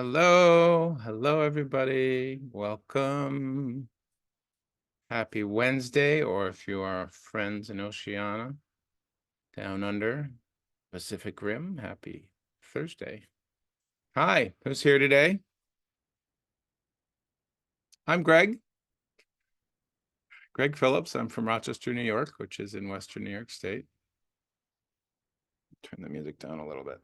Hello, everybody. Welcome. Happy Wednesday, or if you are friends in Oceania, down under, Pacific Rim, happy Thursday. Hi, who's here today? I'm Greg Phillips. I'm from Rochester, New York, which is in Western New York State. Turn the music down a little bit.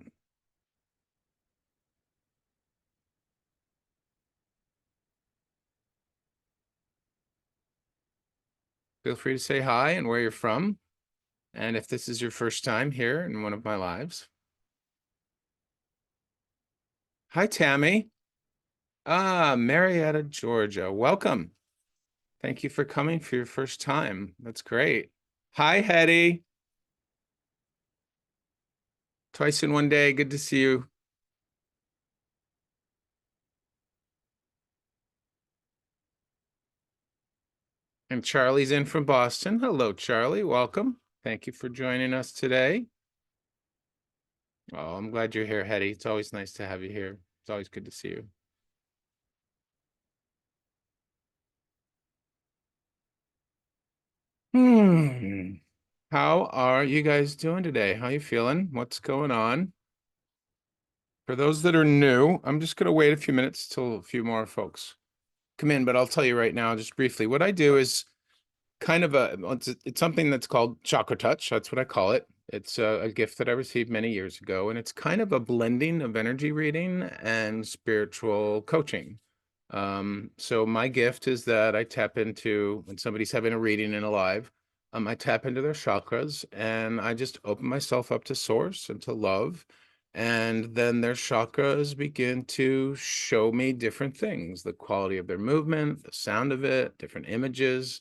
Feel free to say hi and where you're from. And if this is your first time here in one of my lives. Hi, Tammy. Marietta, Georgia. Welcome. Thank you for coming for your first time. That's great. Hi, Hetty. Twice in one day. Good to see you. And Charlie's in from Boston. Hello, Charlie. Welcome. Thank you for joining us today. Oh, I'm glad you're here, Hetty. It's always nice to have you here. It's always good to see you. How are you guys doing today? How you feeling? What's going on? For those that are new, I'm just going to wait a few minutes till a few more folks come in, but I'll tell you right now, just briefly, what I do is kind of it's something that's called ChakraTouch. That's what I call it. It's a gift that I received many years ago, and it's kind of a blending of energy reading and spiritual coaching. So my gift is that I tap into when somebody's having a reading in a live, I tap into their chakras and I just open myself up to source and to love. And then their chakras begin to show me different things, the quality of their movement, the sound of it, different images.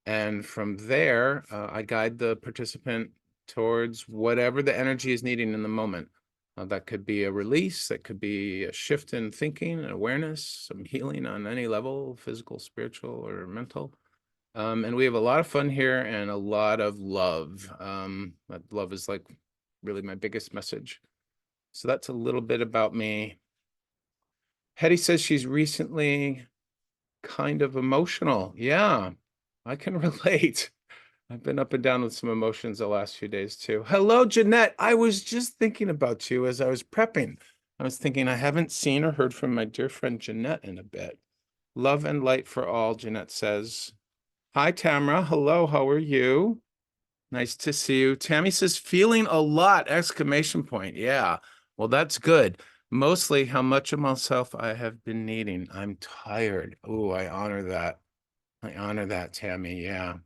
And from there, I guide the participant towards whatever the energy is needing in the moment. That could be a release, that could be a shift in thinking and awareness, some healing on any level, physical, spiritual, or mental. And we have a lot of fun here and a lot of love. Love is like really my biggest message. So that's a little bit about me. Hetty says she's recently kind of emotional. Yeah, I can relate. I've been up and down with some emotions the last few days too. Hello, Jeanette. I was just thinking about you as I was prepping. I was thinking I haven't seen or heard from my dear friend Jeanette in a bit. Love and light for all, Jeanette says. Hi, Tamara. Hello, how are you? Nice to see you. Tammy says, feeling a lot, exclamation point. Yeah, well, that's good. Mostly how much of myself I have been needing. I'm tired. Oh, I honor that. I honor that, Tammy. Yeah.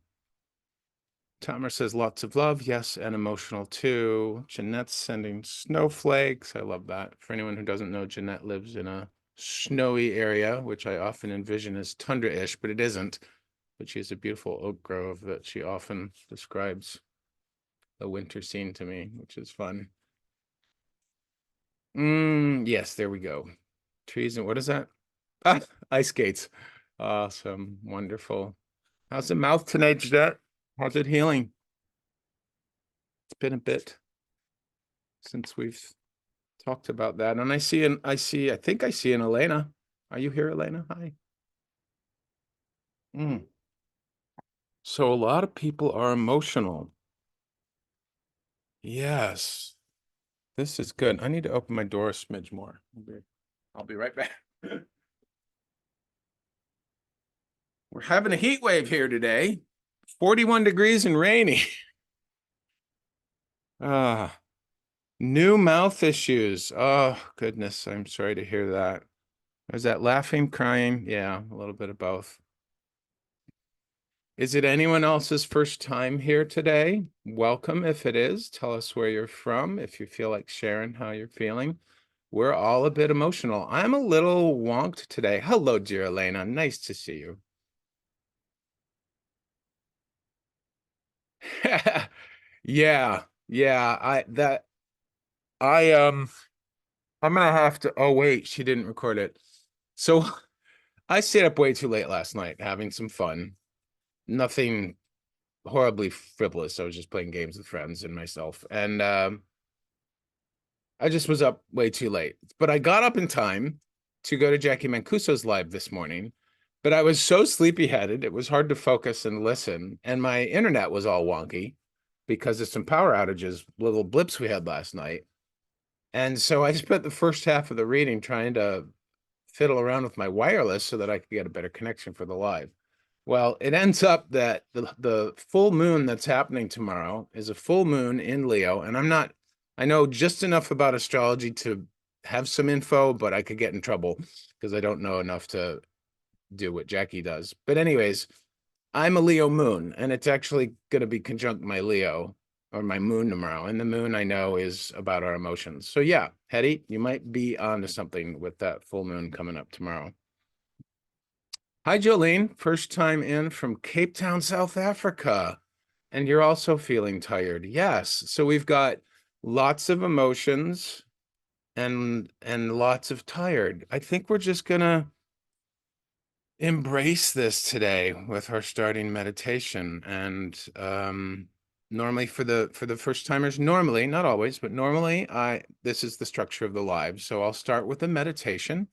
Tomer says lots of love, yes, and emotional too. Jeanette's sending snowflakes. I love that. For anyone who doesn't know, Jeanette lives in a snowy area, which I often envision as tundra-ish, but it isn't. But she has a beautiful oak grove that she often describes the winter scene to me, which is fun. Yes, there we go. Trees and what is that? Ah, ice skates. Awesome, wonderful. How's the mouth tonight, Jeanette? How's it healing? It's been a bit since we've talked about that. And I think I see an Elena. Are you here, Elena? Hi. So a lot of people are emotional. Yes. This is good. I need to open my door a smidge more. I'll be right back. We're having a heat wave here today. 41 degrees and rainy. New mouth issues. Oh, goodness. I'm sorry to hear that. Is that laughing, crying? Yeah, a little bit of both. Is it anyone else's first time here today? Welcome if it is. Tell us where you're from, if you feel like sharing how you're feeling. We're all a bit emotional. I'm a little wonked today. Hello, dear Elena. Nice to see you. Yeah, yeah. I'm gonna have to. Oh, wait, she didn't record it. So I stayed up way too late last night having some fun. Nothing horribly frivolous. I was just playing games with friends and myself. And I just was up way too late. But I got up in time to go to Jackie Mancuso's live this morning, but I was so sleepy-headed, it was hard to focus and listen, and my internet was all wonky because of some power outages, little blips we had last night. And so I spent the first half of the reading trying to fiddle around with my wireless so that I could get a better connection for the live. Well, it ends up that the full moon that's happening tomorrow is a full moon in Leo, and I know just enough about astrology to have some info, but I could get in trouble because I don't know enough to do what Jackie does. But anyways, I'm a Leo moon, and it's actually going to be conjunct my Leo or my moon tomorrow. And the moon I know is about our emotions. So yeah, Hetty, you might be onto something with that full moon coming up tomorrow. Hi, Jolene. First time in from Cape Town, South Africa. And you're also feeling tired. Yes. So we've got lots of emotions and lots of tired. I think we're just gonna embrace this today with our starting meditation. And normally for the first timers, normally, not always, but normally this is the structure of the live. So I'll start with a meditation.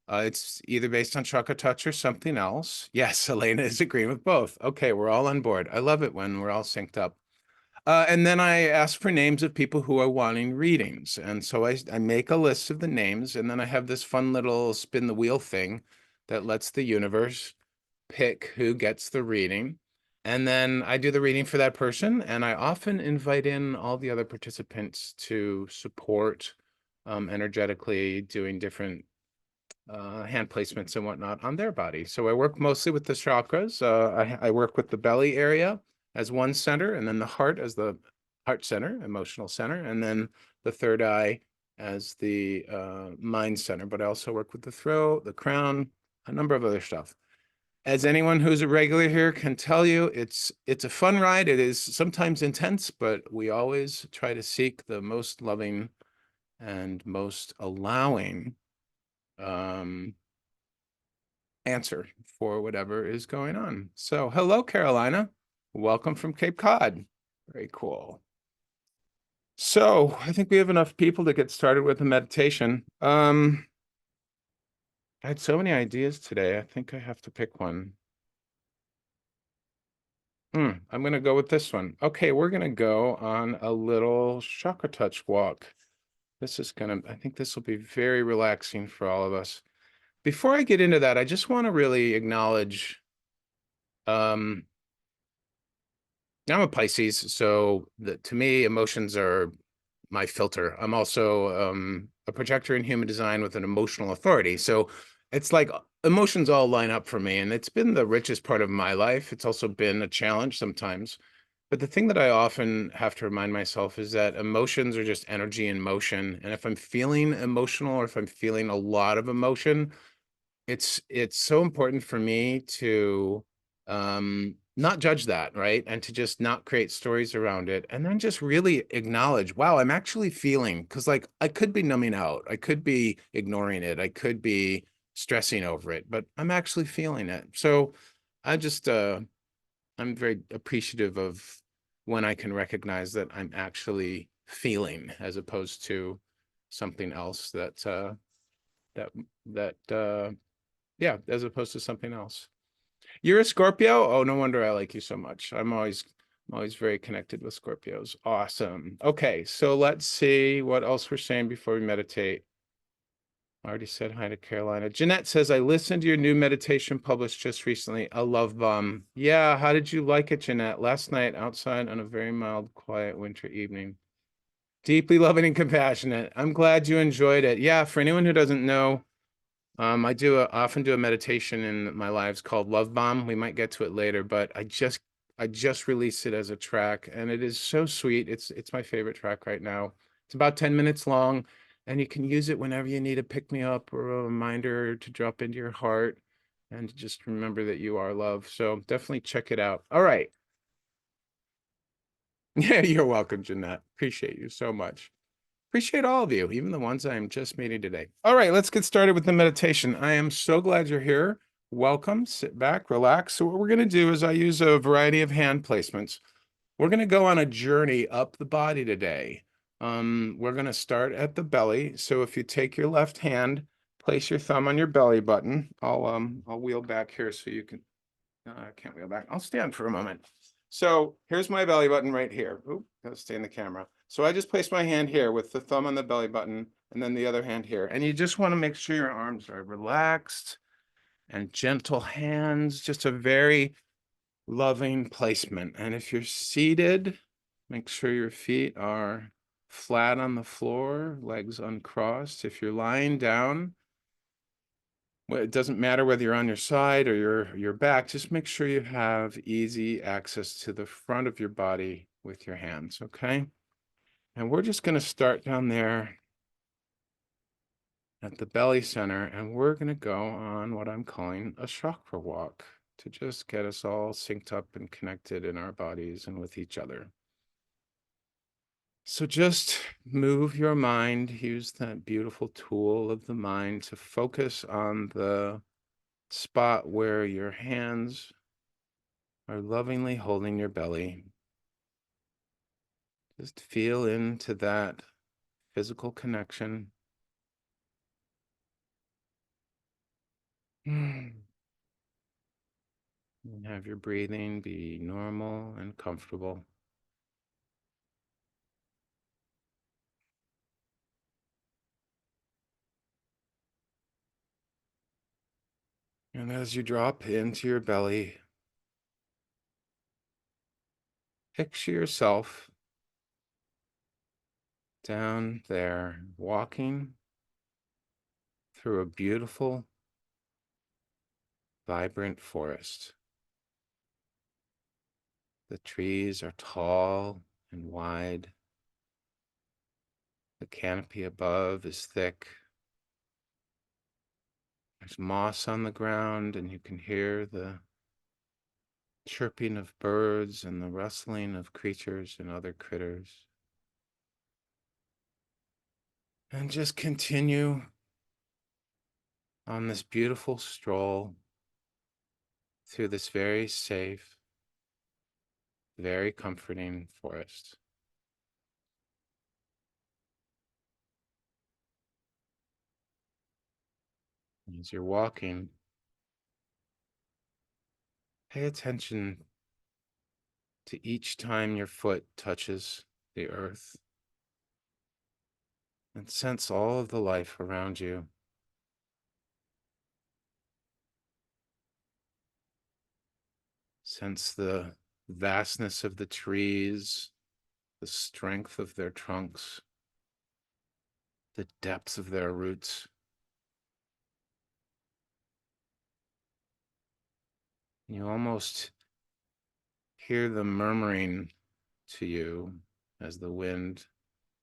It's either based on ChakraTouch or something else. Yes, Elena is agreeing with both. Okay, we're all on board. I love it when we're all synced up. And then I ask for names of people who are wanting readings. And so I make a list of the names, and then I have this fun little spin the wheel thing that lets the universe pick who gets the reading. And then I do the reading for that person, and I often invite in all the other participants to support energetically doing different hand placements and whatnot on their body. So I work mostly with the chakras. I work with the belly area as one center, and then the heart as the heart center, emotional center, and then the third eye as the mind center. But I also work with the throat, the crown, a number of other stuff. As anyone who's a regular here can tell you, it's a fun ride. It is sometimes intense, but we always try to seek the most loving and most allowing answer for whatever is going on. So hello, Carolina. Welcome from Cape Cod. Very cool. So I think we have enough people to get started with the meditation. I had so many ideas today. I think I have to pick one. I'm going to go with this one. Okay, we're going to go on a little ChakraTouch walk. I think this will be very relaxing for all of us. Before I get into that, I just want to really acknowledge, I'm a Pisces, so to me, emotions are my filter. I'm also a projector in human design with an emotional authority. So it's like emotions all line up for me, and it's been the richest part of my life. It's also been a challenge sometimes. But the thing that I often have to remind myself is that emotions are just energy in motion. And if I'm feeling emotional or if I'm feeling a lot of emotion, it's so important for me to not judge that, right? And to just not create stories around it, and then just really acknowledge, wow, I'm actually feeling, because like I could be numbing out, I could be ignoring it, I could be stressing over it, but I'm actually feeling it. So I just I'm very appreciative of when I can recognize that I'm actually feeling, as opposed to something else yeah, as opposed to something else. You're a Scorpio? Oh, no wonder I like you so much. I'm always very connected with Scorpios. Awesome. Okay, so let's see what else we're saying before we meditate. I already said hi to Carolina. Jeanette says, I listened to your new meditation published just recently, A Love Bomb. Yeah, how did you like it, Jeanette? Last night outside on a very mild, quiet winter evening. Deeply loving and compassionate. I'm glad you enjoyed it. Yeah, for anyone who doesn't know, I often do a meditation in my lives called Love Bomb. We might get to it later, but I just released it as a track, and it is so sweet. It's my favorite track right now. It's about 10 minutes long, and you can use it whenever you need a pick me up or a reminder to drop into your heart and to just remember that you are love. So definitely check it out. All right. Yeah, you're welcome, Jeanette. Appreciate you so much. Appreciate all of you, even the ones I am just meeting today. All right, let's get started with the meditation. I am so glad you're here. Welcome, sit back, relax. So what we're gonna do is I use a variety of hand placements. We're gonna go on a journey up the body today. We're gonna start at the belly. So if you take your left hand, place your thumb on your belly button. I'll wheel back here so you can, I can't wheel back. I'll stand for a moment. So here's my belly button right here. Oop, gotta stay in the camera. So I just place my hand here with the thumb on the belly button and then the other hand here. And you just want to make sure your arms are relaxed and gentle hands, just a very loving placement. And if you're seated, make sure your feet are flat on the floor, legs uncrossed. If you're lying down, well, it doesn't matter whether you're on your side or your back, just make sure you have easy access to the front of your body with your hands, okay? And we're just going to start down there at the belly center, and we're going to go on what I'm calling a chakra walk to just get us all synced up and connected in our bodies and with each other. So just move your mind, use that beautiful tool of the mind to focus on the spot where your hands are lovingly holding your belly. Just feel into that physical connection. And have your breathing be normal and comfortable. And as you drop into your belly, picture yourself down there walking through a beautiful, vibrant forest. The trees are tall and wide. The canopy above is thick. There's moss on the ground, and you can hear the chirping of birds and the rustling of creatures and other critters. And just continue on this beautiful stroll through this very safe, very comforting forest. As you're walking, pay attention to each time your foot touches the earth and sense all of the life around you. Sense the vastness of the trees, the strength of their trunks, the depth of their roots. You almost hear them murmuring to you as the wind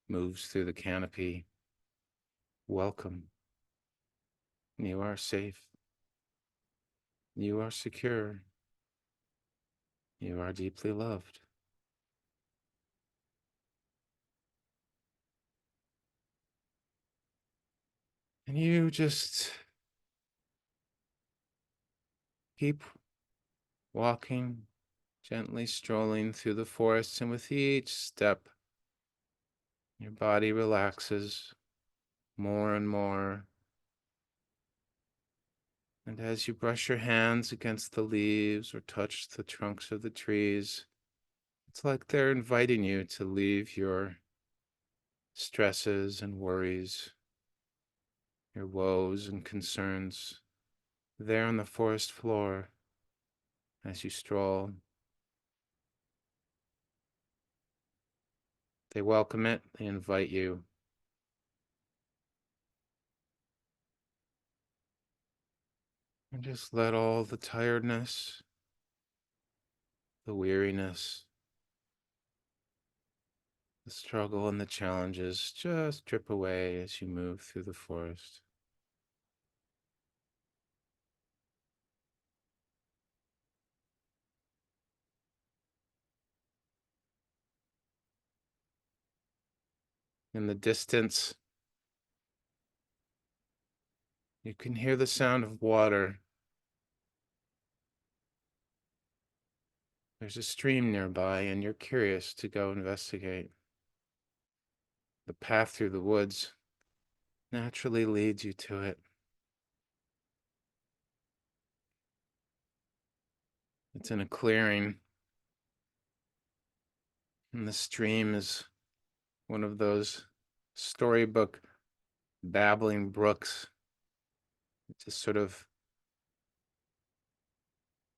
moves through the canopy. Welcome. You are safe. You are secure. You are deeply loved. And you just keep walking, gently strolling through the forest, and with each step, your body relaxes more and more. And as you brush your hands against the leaves or touch the trunks of the trees, it's like they're inviting you to leave your stresses and worries, your woes and concerns there on the forest floor as you stroll. They welcome it, they invite you. And just let all the tiredness, the weariness, the struggle and the challenges just drip away as you move through the forest. In the distance, you can hear the sound of water. There's a stream nearby, and you're curious to go investigate. The path through the woods naturally leads you to it. It's in a clearing, and the stream is one of those storybook babbling brooks. It just sort of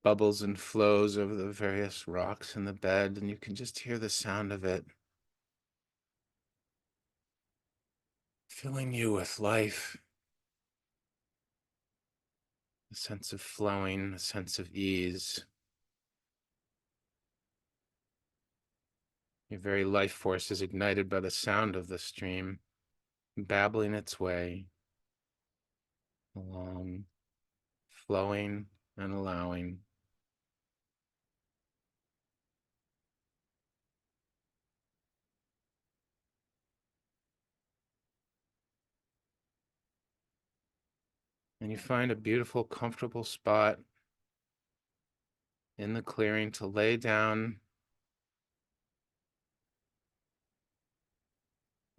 bubbles and flows over the various rocks in the bed, and you can just hear the sound of it filling you with life, a sense of flowing, a sense of ease. Your very life force is ignited by the sound of the stream, babbling its way along, flowing and allowing. And you find a beautiful, comfortable spot in the clearing to lay down.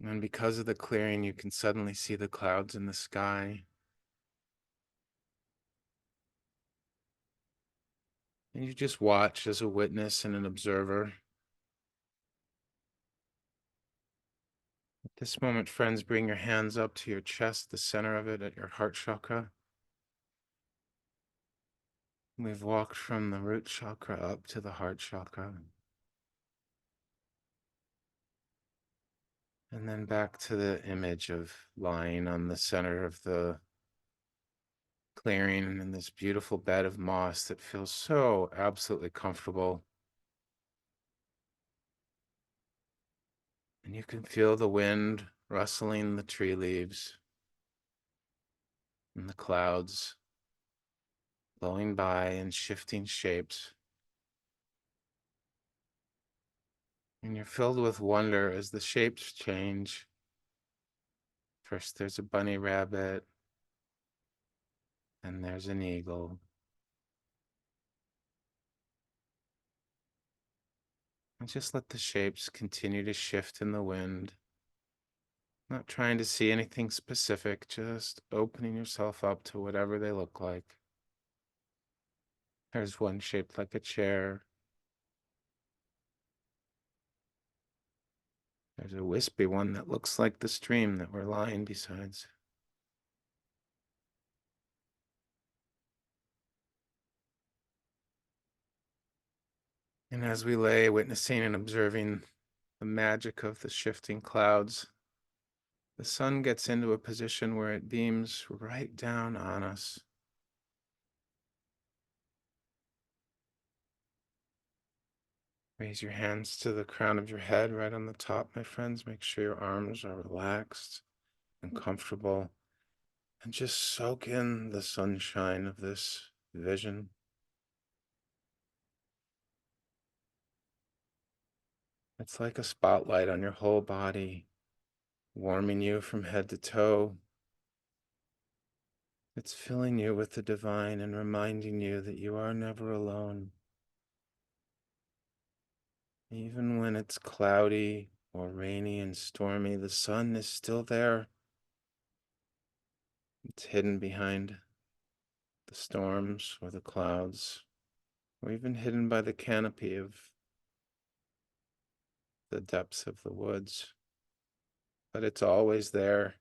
And because of the clearing, you can suddenly see the clouds in the sky. And you just watch as a witness and an observer. At this moment, friends, bring your hands up to your chest, the center of it at your heart chakra. We've walked from the root chakra up to the heart chakra. And then back to the image of lying on the center of the clearing in this beautiful bed of moss that feels so absolutely comfortable. And you can feel the wind rustling the tree leaves and the clouds blowing by in shifting shapes. And you're filled with wonder as the shapes change. First there's a bunny rabbit, and there's an eagle. And just let the shapes continue to shift in the wind. Not trying to see anything specific, just opening yourself up to whatever they look like. There's one shaped like a chair. There's a wispy one that looks like the stream that we're lying beside. And as we lay witnessing and observing the magic of the shifting clouds, the sun gets into a position where it beams right down on us. Raise your hands to the crown of your head, right on the top, my friends. Make sure your arms are relaxed and comfortable. And just soak in the sunshine of this vision. It's like a spotlight on your whole body, warming you from head to toe. It's filling you with the divine and reminding you that you are never alone. Even when it's cloudy or rainy and stormy, the sun is still there. It's hidden behind the storms or the clouds, or even hidden by the canopy of the depths of the woods. But it's always there,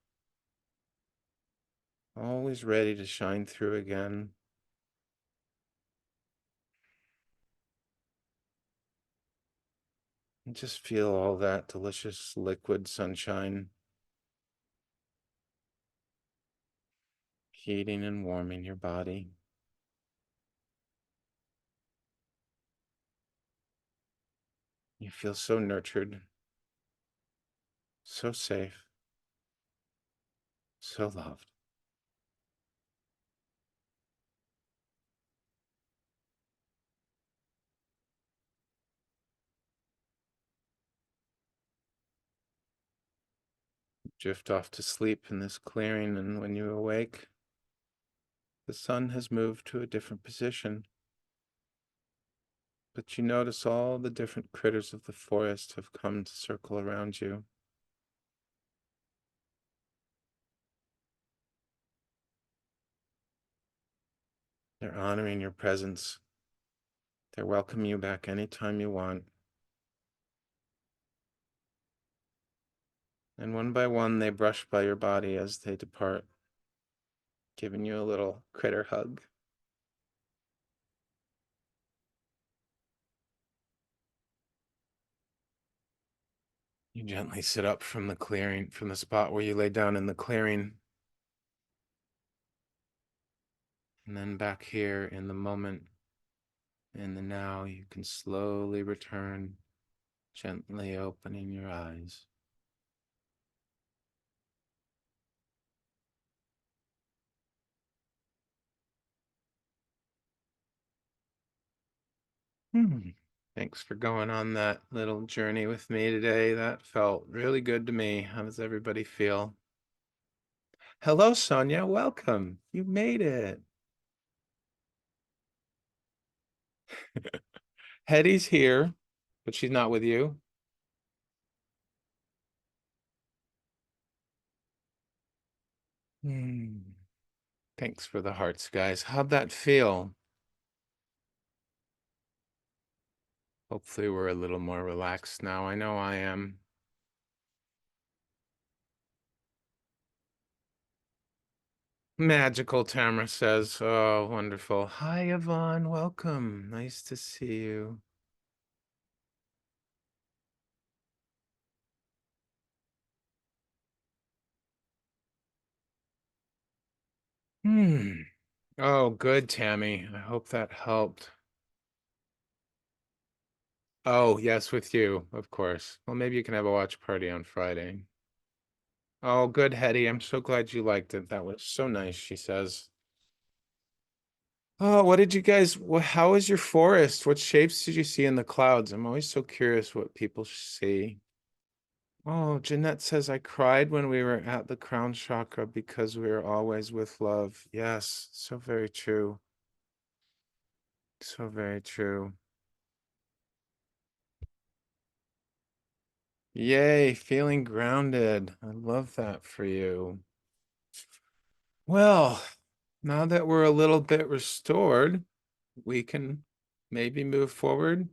always ready to shine through again. And just feel all that delicious liquid sunshine heating and warming your body. You feel so nurtured, so safe, so loved. Drift off to sleep in this clearing, and when you awake, the sun has moved to a different position. But you notice all the different critters of the forest have come to circle around you. They're honoring your presence. They welcome you back anytime you want. And one by one, they brush by your body as they depart, giving you a little critter hug. You gently sit up from the clearing, from the spot where you lay down in the clearing. And then back here in the moment, in the now, you can slowly return, gently opening your eyes. Thanks for going on that little journey with me today. That felt really good to me. How does everybody feel? Hello, Sonia. Welcome. You made it. Hetty's here, but she's not with you. Thanks for the hearts, guys. How'd that feel? Hopefully we're a little more relaxed now. I know I am. Magical, Tamara says. Oh, wonderful. Hi, Yvonne. Welcome. Nice to see you. Oh, good, Tammy. I hope that helped. Oh, yes, with you, of course. Well, maybe you can have a watch party on Friday. Oh, good, Hetty. I'm so glad you liked it. That was so nice, she says. Oh, what did you guys, how is your forest? What shapes did you see in the clouds? I'm always so curious what people see. Oh, Jeanette says, I cried when we were at the crown chakra because we are always with love. Yes, so very true. So very true. Yay, feeling grounded. I love that for you. Well, now that we're a little bit restored, we can maybe move forward.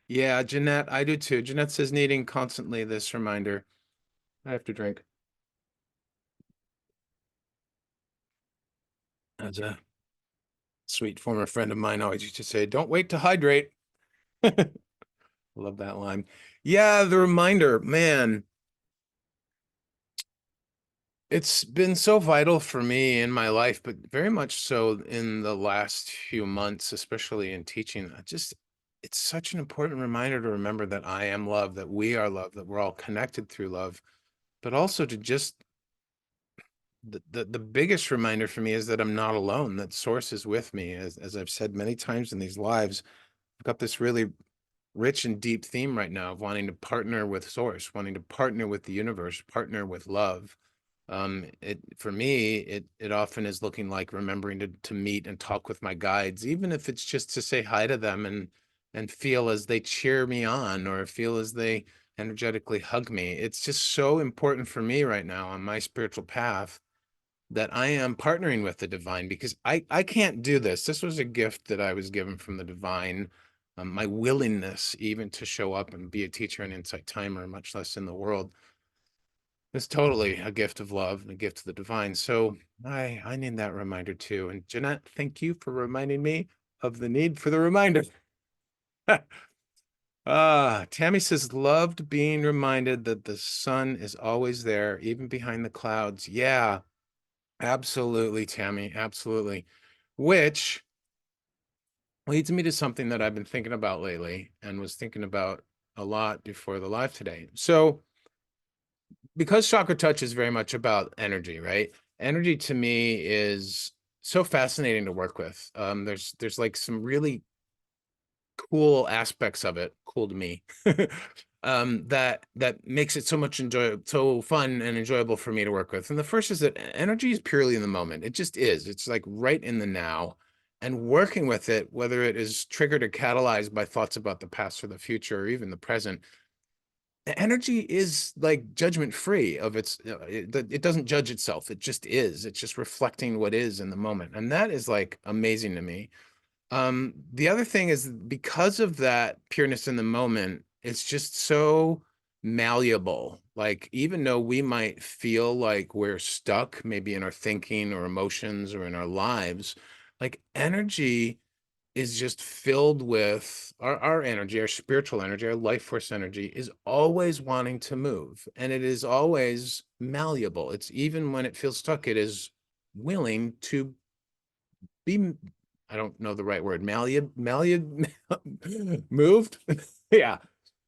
Yeah, Jeanette, I do too. Jeanette says needing constantly this reminder. I have to drink. As a sweet former friend of mine always used to say, don't wait to hydrate. Love that line. Yeah, the reminder, man, it's been so vital for me in my life, but very much so in the last few months, especially in teaching. It's such an important reminder to remember that I am love, that we are love, that we're all connected through love, but also to just the biggest reminder for me is that I'm not alone, that source is with me. As I've said many times in these lives, I've got this really rich and deep theme right now of wanting to partner with source, wanting to partner with the universe, partner with love. It for me, it often is looking like remembering to meet and talk with my guides, even if it's just to say hi to them and feel as they cheer me on or feel as they energetically hug me. It's just so important for me right now on my spiritual path that I am partnering with the divine, because I can't do this. This was a gift that I was given from the divine. My willingness even to show up and be a teacher and insight timer, much less in the world, is totally a gift of love and a gift of the divine. So I need that reminder too. And Jeanette, thank you for reminding me of the need for the reminder. Tammy says, loved being reminded that the sun is always there, even behind the clouds. Yeah, absolutely, Tammy. Absolutely. Which leads me to something that I've been thinking about lately and was thinking about a lot before the live today. So, because ChakraTouch is very much about energy, right? Energy to me is so fascinating to work with. There's like some really cool aspects of it, cool to me, that makes it so fun and enjoyable for me to work with. And the first is that energy is purely in the moment. It just is. It's like right in the now. And working with it, whether it is triggered or catalyzed by thoughts about the past or the future or even the present, energy is like judgment free of it doesn't judge itself. It just is. It's just reflecting what is in the moment. And that is like amazing to me. The other thing is because of that pureness in the moment, it's just so malleable. Like, even though we might feel like we're stuck, maybe in our thinking or emotions or in our lives, like energy is just filled with our energy, our spiritual energy, our life force energy is always wanting to move, and it is always malleable. It's even when it feels stuck, it is willing to be, I don't know the right word, moved. Yeah,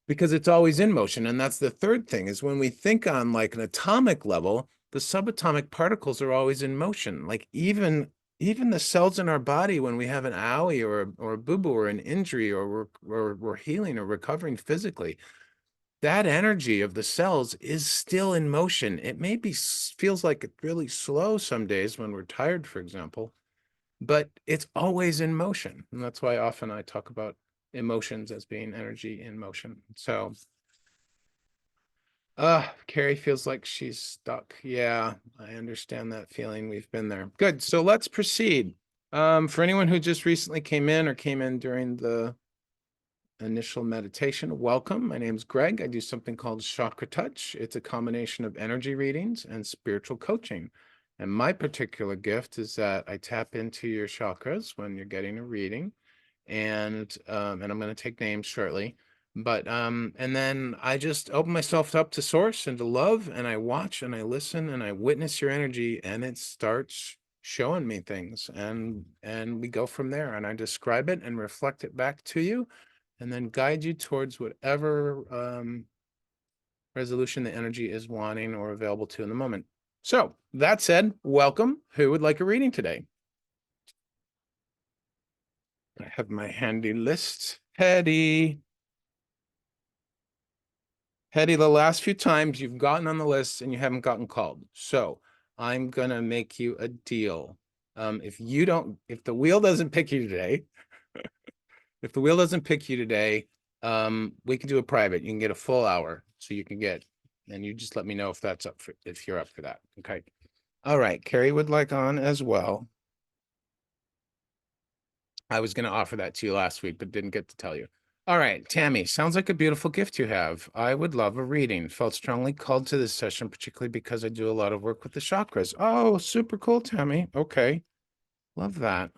because it's always in motion. And that's the third thing, is when we think on like an atomic level, the subatomic particles are always in motion. Like even the cells in our body, when we have an owie or a boo-boo or an injury, or we're healing or recovering physically, that energy of the cells is still in motion. It maybe feels like it's really slow some days when we're tired, for example, but it's always in motion. And that's why often I talk about emotions as being energy in motion. So, Carrie feels like she's stuck. Yeah, I understand that feeling. We've been there. Good. So let's proceed. For anyone who just recently came in or came in during the initial meditation, welcome. My name is Greg. I do something called ChakraTouch. It's a combination of energy readings and spiritual coaching. And my particular gift is that I tap into your chakras when you're getting a reading. And I'm going to take names shortly. But and then I just open myself up to source and to love, and I watch and I listen and I witness your energy, and it starts showing me things, and we go from there, and I describe it and reflect it back to you, and then guide you towards whatever resolution the energy is wanting or available to in the moment. So that said, welcome. Who would like a reading today? I have my handy list. Hetty, the last few times you've gotten on the list and you haven't gotten called. So I'm gonna make you a deal. If the wheel doesn't pick you today, we can do a private. You can get a full hour, so you can get, and you just let me know if if you're up for that. Okay. All right. Carrie would like on as well. I was going to offer that to you last week, but didn't get to tell you. All right, Tammy, sounds like a beautiful gift you have. I would love a reading. Felt strongly called to this session, particularly because I do a lot of work with the chakras. Oh, super cool, Tammy. Okay. Love that.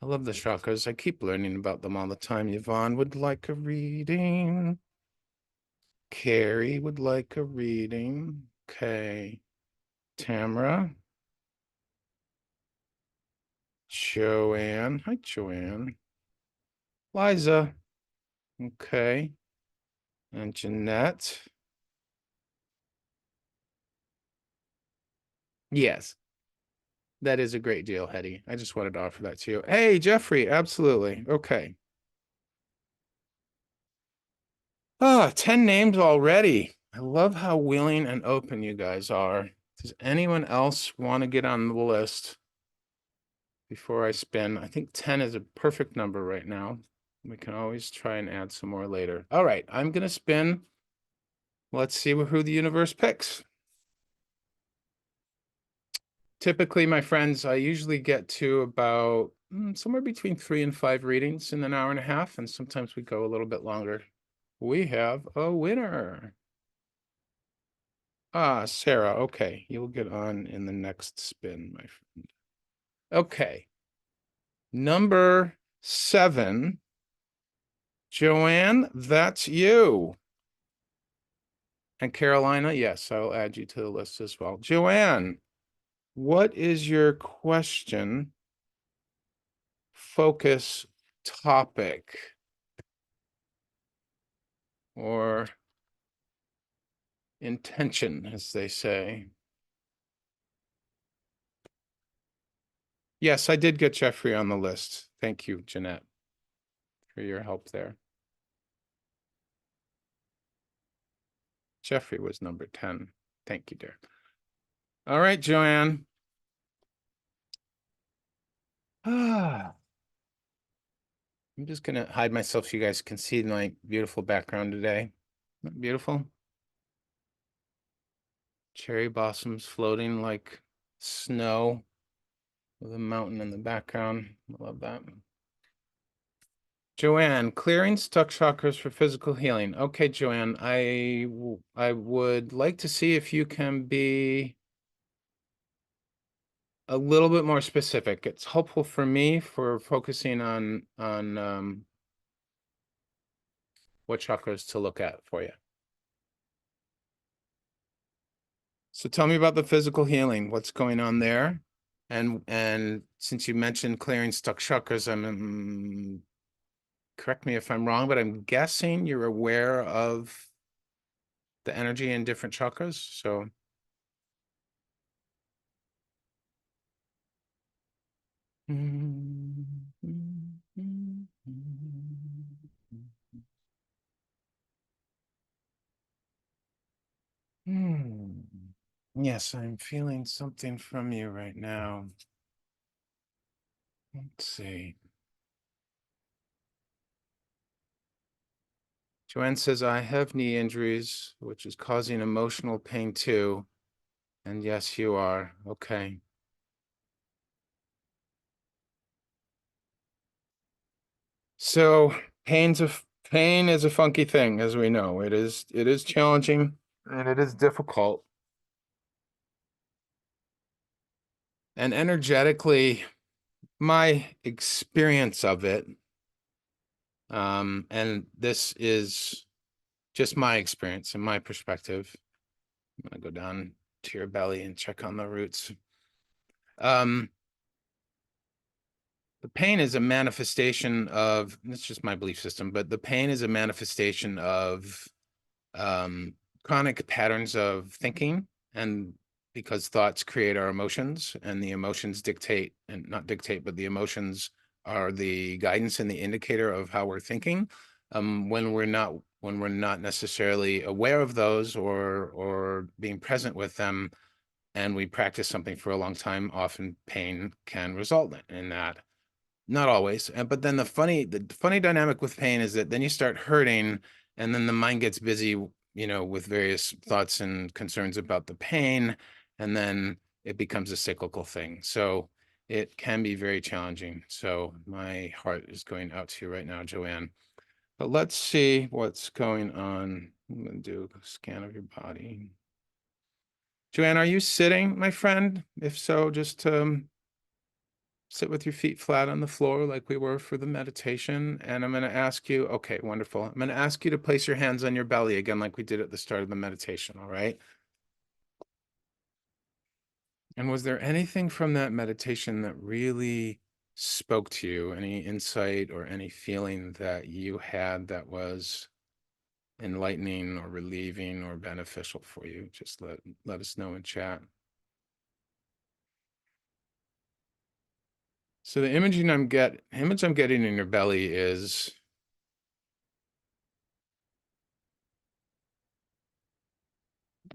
I love the chakras. I keep learning about them all the time. Yvonne would like a reading. Carrie would like a reading. Okay. Tamara. Joanne. Hi, Joanne. Liza. Okay. And Jeanette. Yes, that is a great deal, Hetty. I just wanted to offer that to you. Hey, Jeffrey. Absolutely. Okay. Ah, 10 names already. I love how willing and open you guys are. Does anyone else want to get on the list before I spin? I think 10 is a perfect number right now. We can always try and add some more later. All right, I'm going to spin. Let's see who the universe picks. Typically, my friends, I usually get to about somewhere between 3 and 5 readings in an hour and a half, and sometimes we go a little bit longer. We have a winner. Ah, Sarah. Okay, you'll get on in the next spin, my friend. Okay. Number 7. Joanne, that's you. And Carolina, yes, I'll add you to the list as well. Joanne, what is your question, focus, topic, or intention, as they say? Yes, I did get Jeffrey on the list. Thank you, Jeanette, for your help there. Jeffrey was number 10. Thank you, dear. All right, Joanne. I'm just gonna hide myself so you guys can see my beautiful background today. Isn't that beautiful? Cherry blossoms floating like snow with a mountain in the background. I love that. Joanne, clearing stuck chakras for physical healing. Okay, Joanne, I would like to see if you can be a little bit more specific. It's helpful for me for focusing on what chakras to look at for you. So tell me about the physical healing. What's going on there? And since you mentioned clearing stuck chakras, correct me if I'm wrong, but I'm guessing you're aware of the energy in different chakras. So yes, I'm feeling something from you right now. Let's see. Joanne says, I have knee injuries, which is causing emotional pain too. And yes, you are. Okay. So pain is a funky thing, as we know. It is challenging and it is difficult. And energetically, my experience of it, and this is just my experience and my perspective. I'm gonna go down to your belly and check on the roots. The pain is a manifestation of, it's just my belief system, but the pain is a manifestation of chronic patterns of thinking, and because thoughts create our emotions and the emotions dictate, and not dictate, but the emotions are the guidance and the indicator of how we're thinking. When we're not necessarily aware of those or being present with them, and we practice something for a long time, often pain can result in that. Not always, but then the funny dynamic with pain is that then you start hurting, and then the mind gets busy, with various thoughts and concerns about the pain, and then it becomes a cyclical thing. So it can be very challenging. So my heart is going out to you right now, Joanne. But let's see what's going on. I'm gonna do a scan of your body. Joanne, are you sitting, my friend? If so, just sit with your feet flat on the floor like we were for the meditation. And I'm going to ask you, okay, wonderful. I'm going to ask you to place your hands on your belly again, like we did at the start of the meditation. All right. And was there anything from that meditation that really spoke to you? Any insight or any feeling that you had that was enlightening or relieving or beneficial for you? Just let us know in chat. So the image I'm getting in your belly is,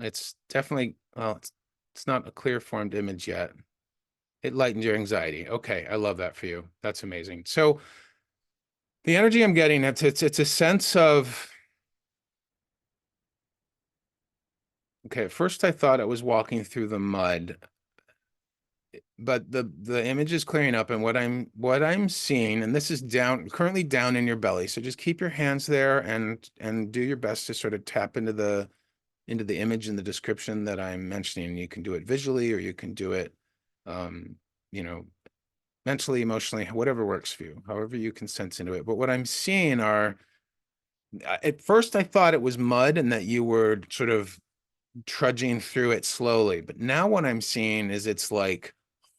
it's definitely, well, it's not a clear formed image yet. It lightened your anxiety. Okay, I love that for you. That's amazing. So the energy I'm getting, it's a sense of, okay, at first I thought it was walking through the mud, but the image is clearing up, and what I'm seeing, and this is currently down in your belly. So just keep your hands there and do your best to sort of tap into the image and the description that I'm mentioning. You can do it visually, or you can do it, um, you know, mentally, emotionally, whatever works for you, however you can sense into it. But what I'm seeing are, at first I thought it was mud and that you were sort of trudging through it slowly. But now what I'm seeing is it's like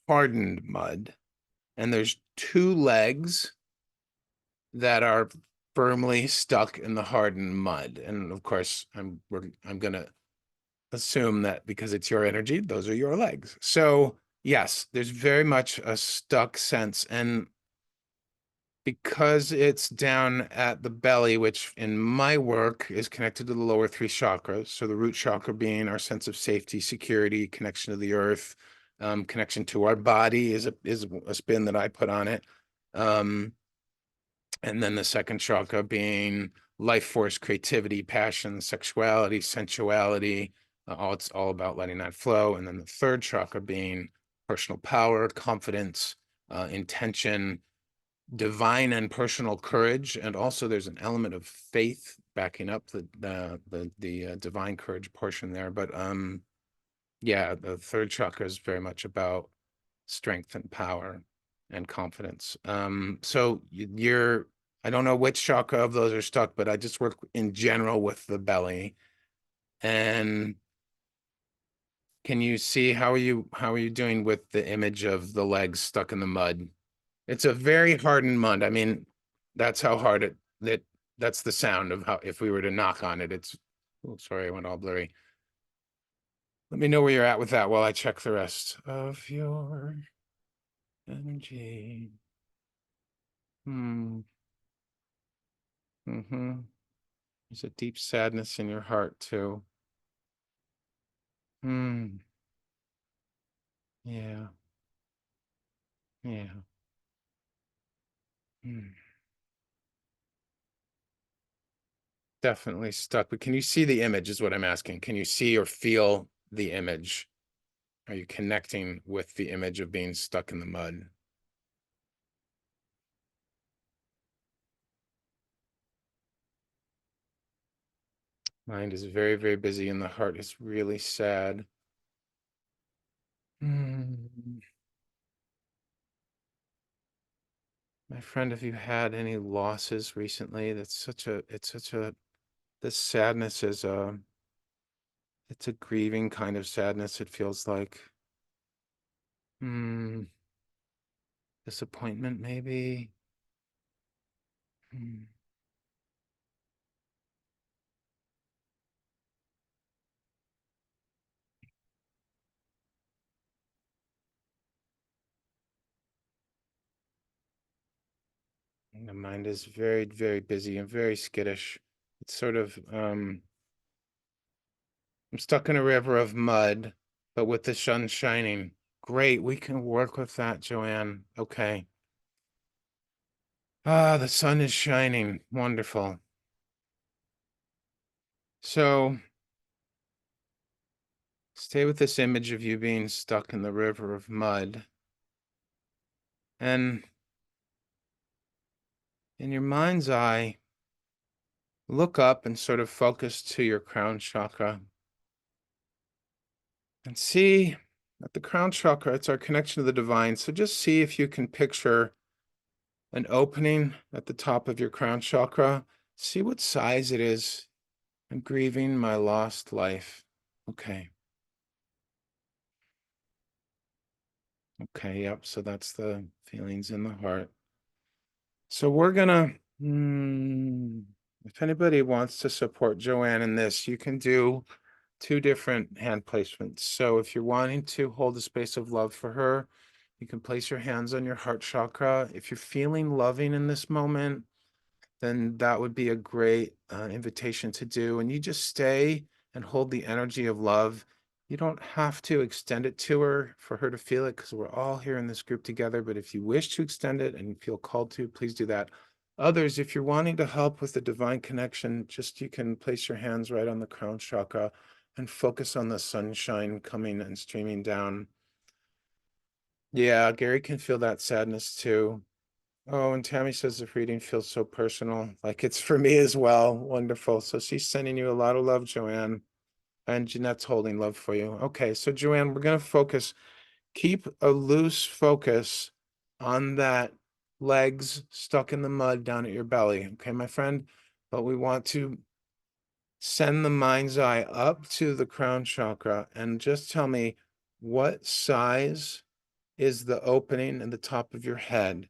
hardened mud, and there's two legs that are firmly stuck in the hardened mud. And of course, I'm gonna assume that because it's your energy, those are your legs. So yes, there's very much a stuck sense. And because it's down at the belly, which in my work is connected to the lower three chakras. So the root chakra being our sense of safety, security, connection to the earth, connection to our body is a spin that I put on it. And then the second chakra being life force, creativity, passion, sexuality, sensuality. It's all about letting that flow. And then the third chakra being personal power, confidence, intention, divine and personal courage, and also there's an element of faith backing up the divine courage portion there. But yeah, the third chakra is very much about strength and power and confidence. So you're, I don't know which chakra of those are stuck, but I just work in general with the belly. And can you see how are you doing with the image of the legs stuck in the mud? It's a very hardened mud. I mean, that's how hard that's the sound of how, if we were to knock on it, it's, oh, sorry, I went all blurry. Let me know where you're at with that while I check the rest of your energy. Mm-hmm. There's a deep sadness in your heart too. Hmm. Yeah. Yeah. Hmm. Definitely stuck. But can you see the image is what I'm asking. Can you see or feel the image? Are you connecting with the image of being stuck in the mud? Mind is very, very busy and the heart is really sad. Hmm. My friend, have you had any losses recently? It's such a, this sadness is it's a grieving kind of sadness, it feels like. Hmm. Disappointment, maybe. Hmm. The mind is very, very busy and very skittish. It's sort of, I'm stuck in a river of mud, but with the sun shining. Great, we can work with that, Joanne. Okay. Ah, the sun is shining. Wonderful. So stay with this image of you being stuck in the river of mud. And in your mind's eye, look up and sort of focus to your crown chakra. And see at the crown chakra, it's our connection to the divine. So just see if you can picture an opening at the top of your crown chakra. See what size it is. I'm grieving my lost life. Okay. Okay, yep. So that's the feelings in the heart. So we're gonna, if anybody wants to support Joanne in this, you can do two different hand placements. So if you're wanting to hold a space of love for her, you can place your hands on your heart chakra. If you're feeling loving in this moment, then that would be a great invitation to do. And you just stay and hold the energy of love. You don't have to extend it to her for her to feel it, because we're all here in this group together. But if you wish to extend it and you feel called to, please do that. Others, if you're wanting to help with the divine connection, just you can place your hands right on the crown chakra and focus on the sunshine coming and streaming down. Yeah, Gary can feel that sadness too. Oh, and Tammy says the reading feels so personal, like it's for me as well. Wonderful. So she's sending you a lot of love, Joanne. And Jeanette's holding love for you. Okay, so Joanne, we're going to focus. Keep a loose focus on that legs stuck in the mud down at your belly. Okay, my friend? But we want to send the mind's eye up to the crown chakra and just tell me what size is the opening in the top of your head.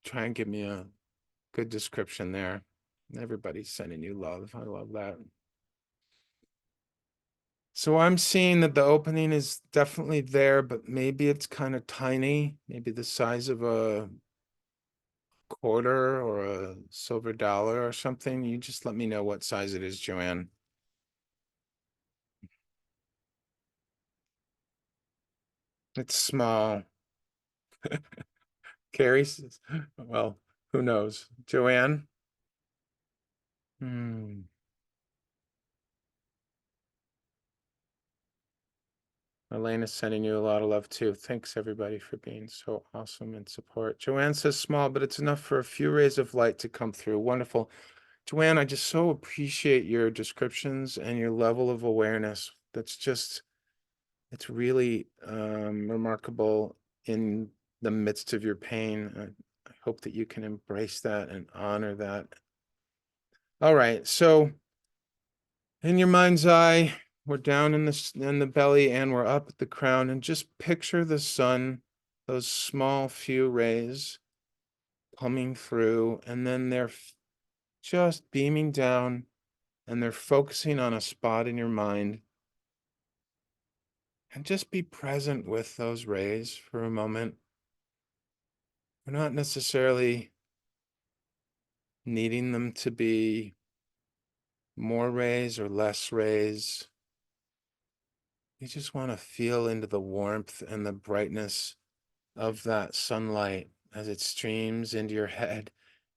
Try and give me a good description there. Everybody's sending you love. I love that. So I'm seeing that the opening is definitely there, but maybe it's kind of tiny, maybe the size of a quarter or a silver dollar or something. You just let me know what size it is, Joanne. It's small. Carrie says, well, who knows? Joanne? Hmm. Elaine is sending you a lot of love too. Thanks everybody for being so awesome and support. Joanne says small, but it's enough for a few rays of light to come through. Wonderful. Joanne, I just so appreciate your descriptions and your level of awareness. That's just, it's really remarkable in the midst of your pain. I hope that you can embrace that and honor that. All right, so in your mind's eye, we're down in the belly and we're up at the crown, and just picture the sun, those small few rays coming through, and then they're just beaming down and they're focusing on a spot in your mind. And just be present with those rays for a moment. We're not necessarily needing them to be more rays or less rays. You just want to feel into the warmth and the brightness of that sunlight as it streams into your head.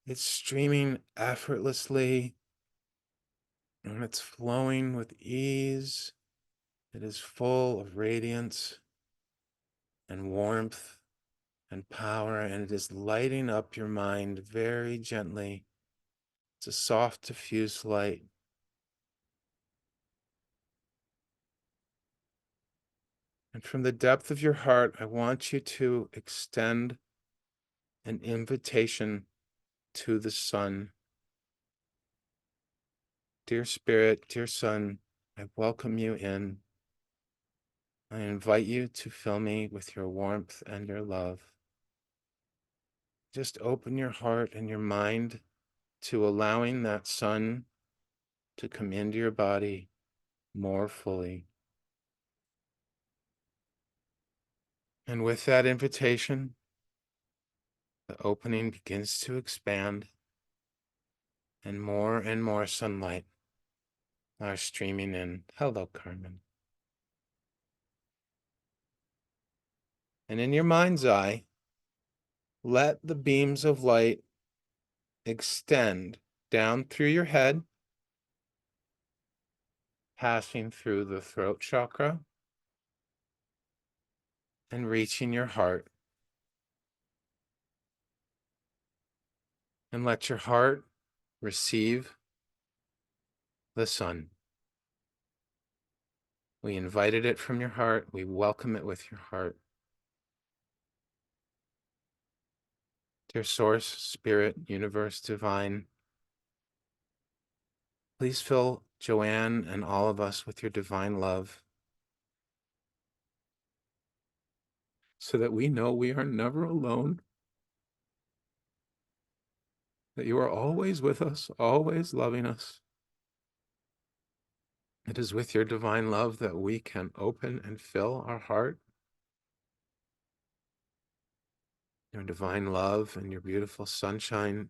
It's streaming effortlessly and it's flowing with ease. It is full of radiance and warmth and power, and it is lighting up your mind very gently. It's a soft, diffuse light. And from the depth of your heart, I want you to extend an invitation to the sun. Dear Spirit, dear Sun, I welcome you in. I invite you to fill me with your warmth and your love. Just open your heart and your mind to allowing that sun to come into your body more fully. And with that invitation, the opening begins to expand, and more sunlight are streaming in. Hello, Carmen. And in your mind's eye, let the beams of light extend down through your head, passing through the throat chakra and reaching your heart. And let your heart receive the sun. We invited it from your heart. We welcome it with your heart. Dear Source, Spirit, Universe, Divine, please fill Joanne and all of us with your divine love so that we know we are never alone, that you are always with us, always loving us. It is with your divine love that we can open and fill our heart. Your divine love and your beautiful sunshine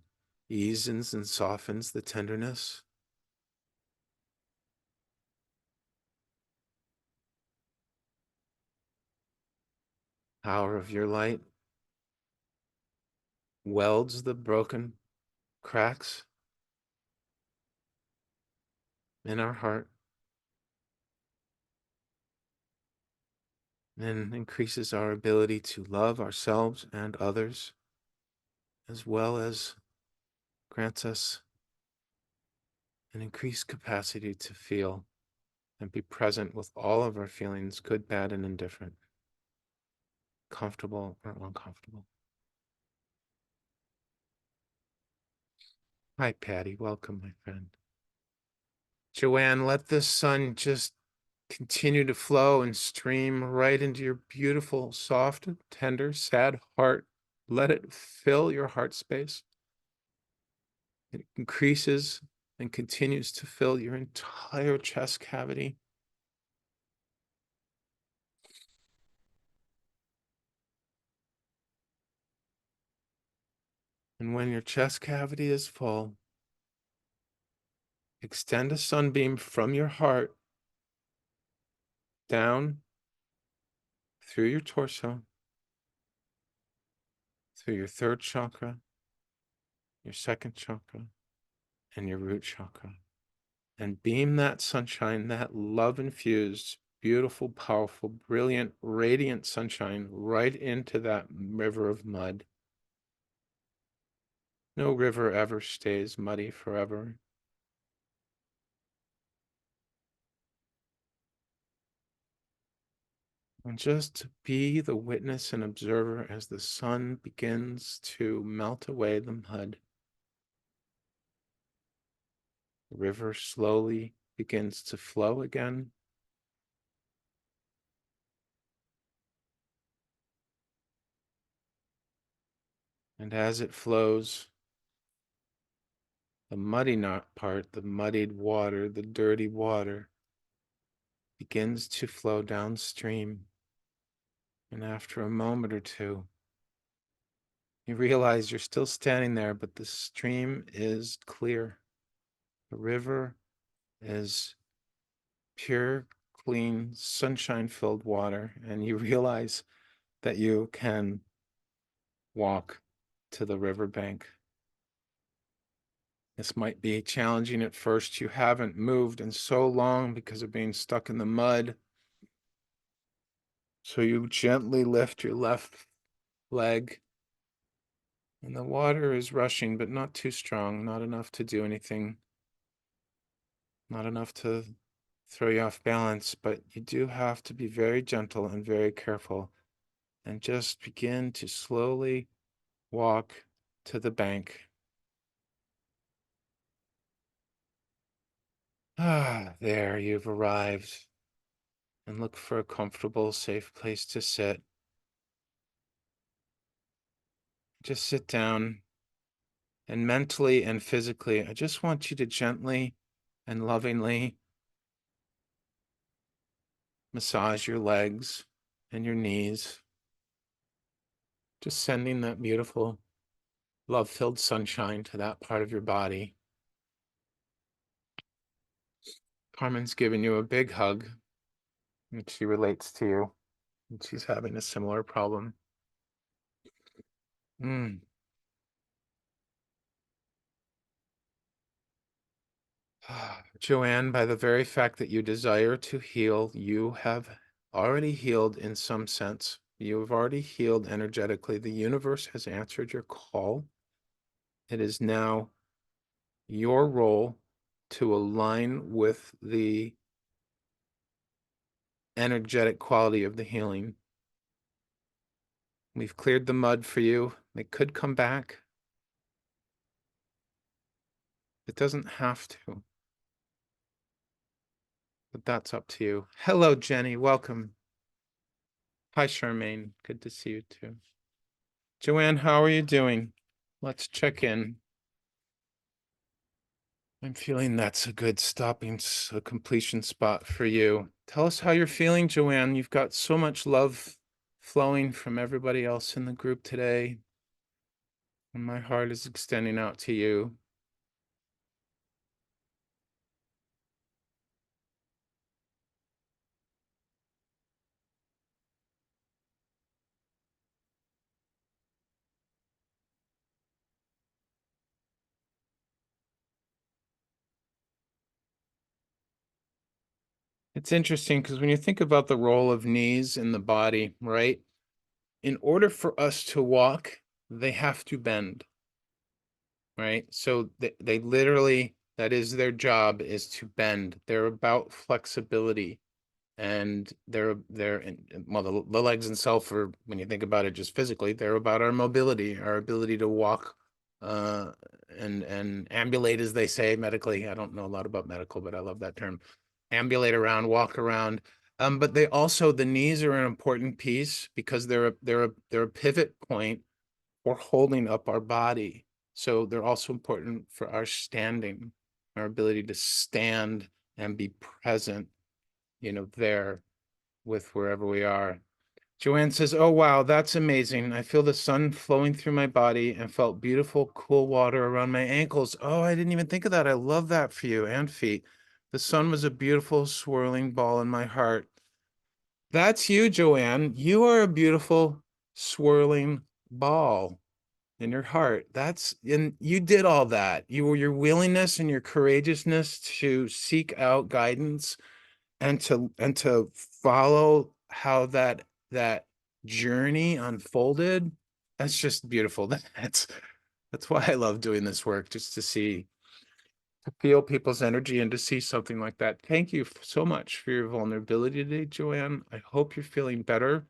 eases and softens the tenderness. Power of your light welds the broken cracks in our heart and increases our ability to love ourselves and others, as well as grants us an increased capacity to feel and be present with all of our feelings, good, bad, and indifferent, comfortable or uncomfortable. Hi, Patty. Welcome, my friend. Joanne, let this sun just continue to flow and stream right into your beautiful, soft, tender, sad heart. Let it fill your heart space. It increases and continues to fill your entire chest cavity. And when your chest cavity is full, extend a sunbeam from your heart down through your torso, through your third chakra, your second chakra, and your root chakra. And beam that sunshine, that love-infused, beautiful, powerful, brilliant, radiant sunshine right into that river of mud. No river ever stays muddy forever. And just be the witness and observer as the sun begins to melt away the mud. The river slowly begins to flow again. And as it flows, the muddy part, the muddied water, the dirty water, begins to flow downstream. And after a moment or two, you realize you're still standing there, but the stream is clear. The river is pure, clean, sunshine-filled water, and you realize that you can walk to the riverbank. This might be challenging at first. You haven't moved in so long because of being stuck in the mud. So you gently lift your left leg, and the water is rushing, but not too strong, not enough to do anything, not enough to throw you off balance, but you do have to be very gentle and very careful, and just begin to slowly walk to the bank. There you've arrived, and look for a comfortable, safe place to sit. Just sit down, and mentally and physically, I just want you to gently and lovingly massage your legs and your knees, just sending that beautiful, love-filled sunshine to that part of your body. Carmen's giving you a big hug, and she relates to you, and she's having a similar problem. Joanne, by the very fact that you desire to heal, you have already healed in some sense. You have already healed energetically. The universe has answered your call. It is now your role to align with the energetic quality of the healing. We've cleared the mud for you. It could come back. It doesn't have to. But that's up to you. Hello, Jenny. Welcome. Hi, Charmaine. Good to see you too. Joanne, how are you doing? Let's check in. I'm feeling that's a good a completion spot for you. Tell us how you're feeling, Joanne. You've got so much love flowing from everybody else in the group today. And my heart is extending out to you. It's interesting because when you think about the role of knees in the body, right? In order for us to walk, they have to bend, right? So they literally, that is their job, is to bend. They're about flexibility. And they're well, the legs themselves, are, when you think about it just physically, they're about our mobility, our ability to walk and ambulate, as they say medically. I don't know a lot about medical, but I love that term. Ambulate around, walk around. But they also, the knees are an important piece because they're a pivot point for holding up our body. So they're also important for our standing, our ability to stand and be present, there with wherever we are. Joanne says, oh, wow, that's amazing. I feel the sun flowing through my body and felt beautiful, cool water around my ankles. Oh, I didn't even think of that. I love that for you, and feet. The sun was a beautiful swirling ball in my heart. That's you, Joanne. You are a beautiful swirling ball in your heart. And you did all that. Your willingness and your courageousness to seek out guidance and to follow how that journey unfolded, that's just beautiful. That's why I love doing this work, just to feel people's energy and to see something like that. Thank you so much for your vulnerability today, Joanne. I hope you're feeling better.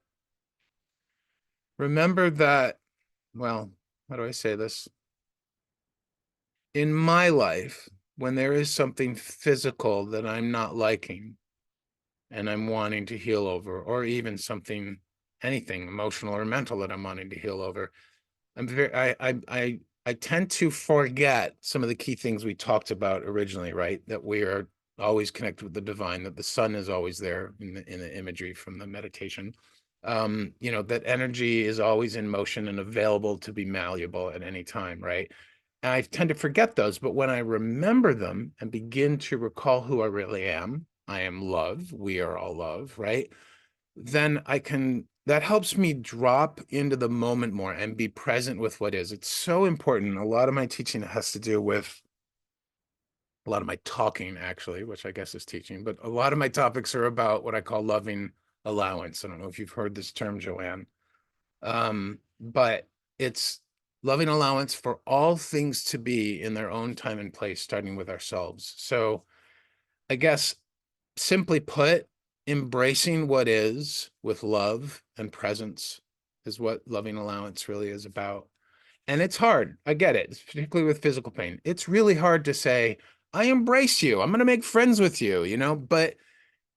Remember that, well, how do I say this? In my life, when there is something physical that I'm not liking and I'm wanting to heal over, or even something, anything emotional or mental that I'm wanting to heal over, I tend to forget some of the key things we talked about originally, right? That we are always connected with the divine, that the sun is always there in the imagery from the meditation. That energy is always in motion and available to be malleable at any time, right? And I tend to forget those, but when I remember them and begin to recall who I really am, I am love, we are all love, right? Then that helps me drop into the moment more and be present with what is. It's so important. A lot of my teaching has to do with a lot of my talking, actually, which I guess is teaching, but a lot of my topics are about what I call loving allowance. I don't know if you've heard this term, Joanne. But it's loving allowance for all things to be in their own time and place, starting with ourselves. So I guess, simply put, embracing what is with love and presence is what loving allowance really is about. And it's hard. I get it, particularly with physical pain. It's really hard to say, I embrace you. I'm going to make friends with you, but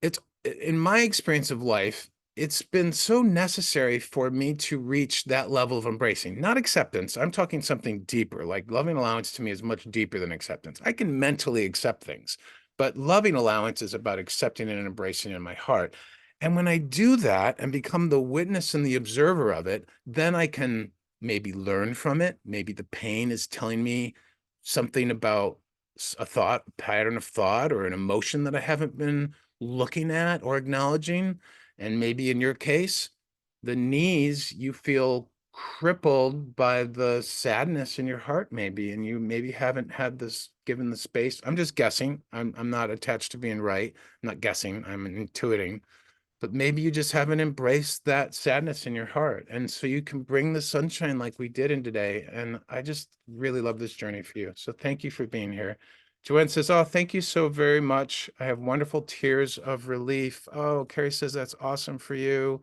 it's, in my experience of life, it's been so necessary for me to reach that level of embracing, not acceptance. I'm talking something deeper. Like, loving allowance to me is much deeper than acceptance. I can mentally accept things, but loving allowance is about accepting and embracing in my heart. And when I do that and become the witness and the observer of it, then I can maybe learn from it. Maybe the pain is telling me something about a thought, pattern of thought, or an emotion that I haven't been looking at or acknowledging. And maybe in your case, the knees, you feel crippled by the sadness in your heart, maybe, and you maybe haven't had this given the space. I'm just guessing. I'm not attached to being right. I'm not guessing, I'm intuiting. But maybe you just haven't embraced that sadness in your heart. And so you can bring the sunshine like we did in today. And I just really love this journey for you. So thank you for being here. Joanne says, oh, thank you so very much. I have wonderful tears of relief. Oh, Carrie says, that's awesome for you.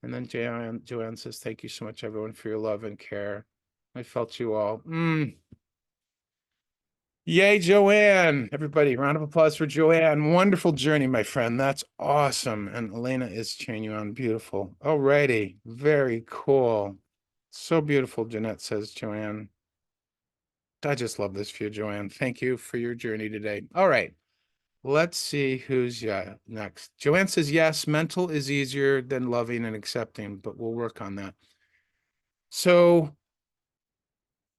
And then Joanne says, thank you so much, everyone, for your love and care. I felt you all. Yay, Joanne. Everybody, round of applause for Joanne. Wonderful journey, my friend. That's awesome. And Elena is cheering you on. Beautiful. All righty. Very cool. So beautiful, Jeanette says, Joanne. I just love this for you, Joanne. Thank you for your journey today. All right. Let's see who's next. Joanne says, yes, mental is easier than loving and accepting, but we'll work on that. So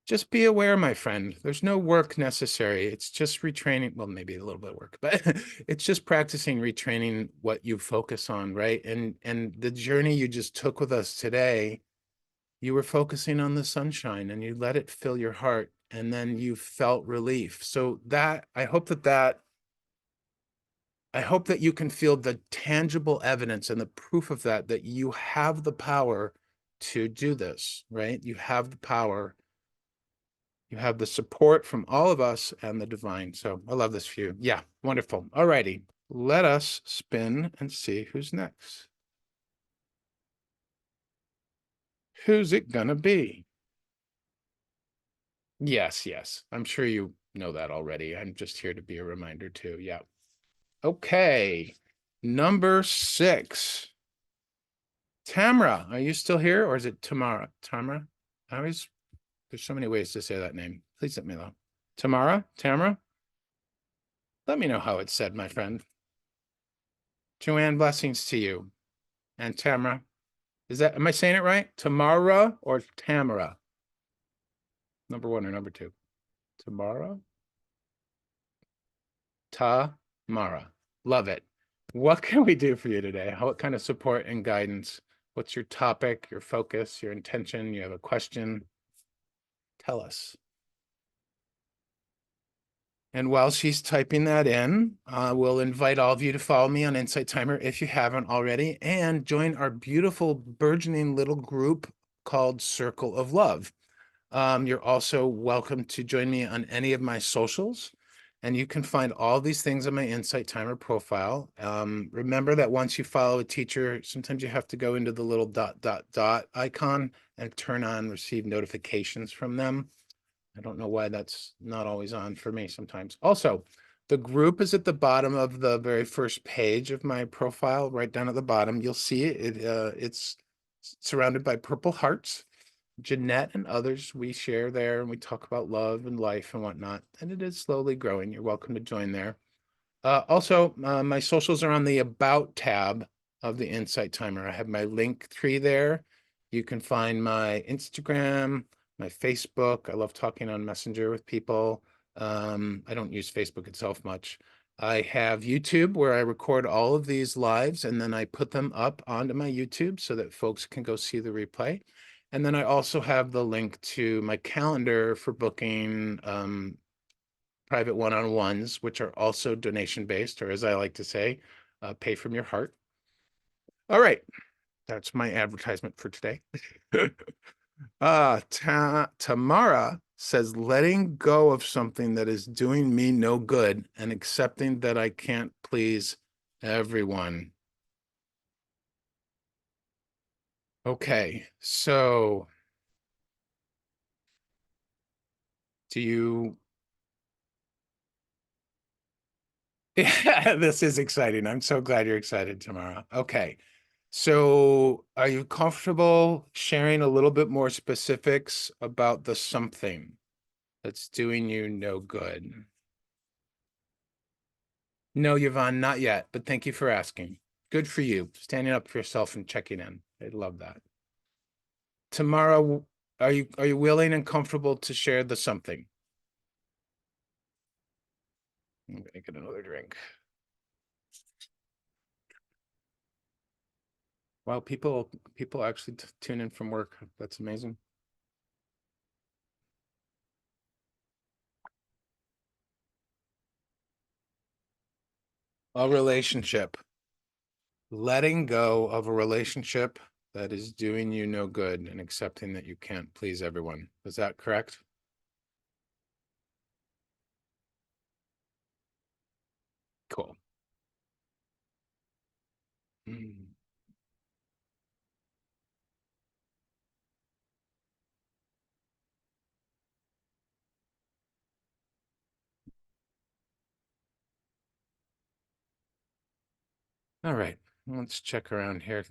just be aware, my friend. There's no work necessary. It's just retraining. Well, maybe a little bit of work, but it's just practicing retraining what you focus on, right? And the journey you just took with us today, you were focusing on the sunshine and you let it fill your heart, and then you felt relief. So that I hope that you can feel the tangible evidence and the proof of that you have the power to do this, right? You have the power. You have the support from all of us and the divine. So I love this for you. Yeah, wonderful. All righty. Let us spin and see who's next. Who's it gonna be? Yes, yes. I'm sure you know that already. I'm just here to be a reminder too. Yeah. Okay. Number 6. Tamara, are you still here, or is it Tamara? Tamara? There's so many ways to say that name. Please let me know. Tamara? Let me know how it's said, my friend. Joanne, blessings to you. And Tamara. Am I saying it right? Tamara or Tamara? Number 1 or number 2? Tamara? Tamara. Love it. What can we do for you today? What kind of support and guidance? What's your topic, your focus, your intention? You have a question? Tell us. And while she's typing that in, we'll invite all of you to follow me on Insight Timer if you haven't already, and join our beautiful burgeoning little group called Circle of Love. You're also welcome to join me on any of my socials, and you can find all these things on my Insight Timer profile. Remember that once you follow a teacher, sometimes you have to go into the little dot, dot, dot icon and turn on receive notifications from them. I don't know why that's not always on for me sometimes. Also, the group is at the bottom of the very first page of my profile, right down at the bottom. You'll see it. It's surrounded by purple hearts. Jeanette and others, we share there and we talk about love and life and whatnot. And it is slowly growing. You're welcome to join there. Also, my socials are on the About tab of the Insight Timer. I have my link tree there. You can find my Instagram, my Facebook. I love talking on Messenger with people. I don't use Facebook itself much. I have YouTube where I record all of these lives and then I put them up onto my YouTube so that folks can go see the replay. And then I also have the link to my calendar for booking private one-on-ones, which are also donation-based, or as I like to say, pay from your heart. All right, that's my advertisement for today. Tamara says, letting go of something that is doing me no good and accepting that I can't please everyone. Okay, so do you... Yeah, this is exciting. I'm so glad you're excited, Tamara. Okay. So are you comfortable sharing a little bit more specifics about the something that's doing you no good? No, Yvonne, not yet, but thank you for asking. Good for you, standing up for yourself and checking in. I love that. Tamara, are you willing and comfortable to share the something? I'm gonna get another drink. Wow, people actually tune in from work. That's amazing. A relationship. Letting go of a relationship that is doing you no good and accepting that you can't please everyone. Is that correct? Cool. Mm. All right, let's check around here.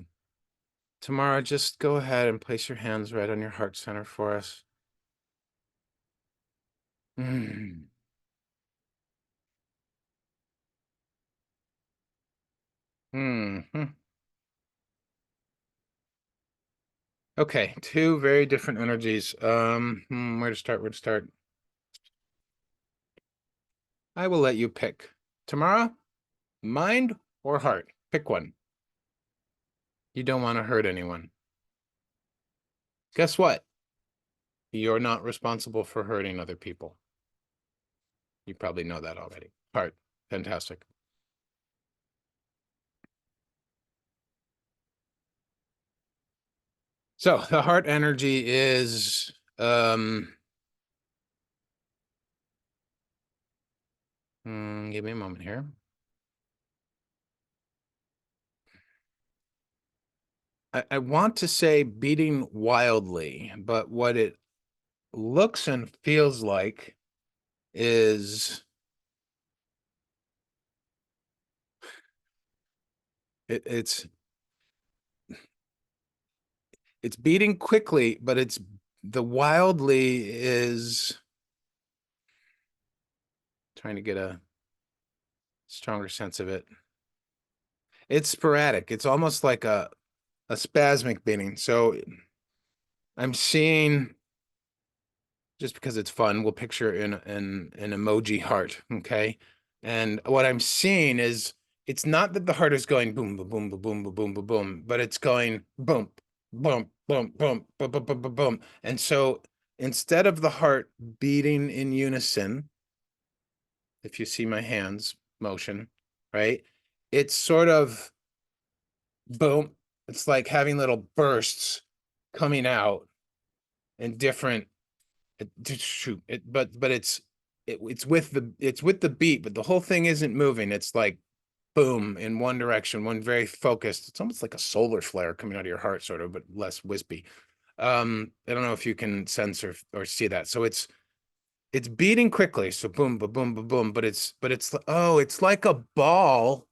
Tamara, just go ahead and place your hands right on your heart center for us. Mm. Hmm. Okay, two very different energies. Where to start? Where to start? I will let you pick. Tamara, mind or heart? Pick one. You don't want to hurt anyone. Guess what? You're not responsible for hurting other people. You probably know that already. Heart, fantastic. So the heart energy is give me a moment here. I want to say beating wildly, but what it looks and feels like is it's beating quickly, but it's the wildly is trying to get a stronger sense of it. It's sporadic. It's almost like a spasmic beating. So I'm seeing, just because it's fun, we'll picture an emoji heart, okay? And what I'm seeing is it's not that the heart is going boom, boom, boom, boom, boom, boom, boom, boom, boom, but it's going boom, boom, boom, boom, boom, boom, boom, boom, boom. And so instead of the heart beating in unison, if you see my hands motion, right? It's sort of boom. It's like having little bursts coming out in different but it's with the beat, but the whole thing isn't moving. It's like boom in one direction, one very focused. It's almost like a solar flare coming out of your heart, sort of, but less wispy. I don't know if you can sense or see that. So it's beating quickly. So boom, ba boom, ba boom, but it's oh, it's like a ball.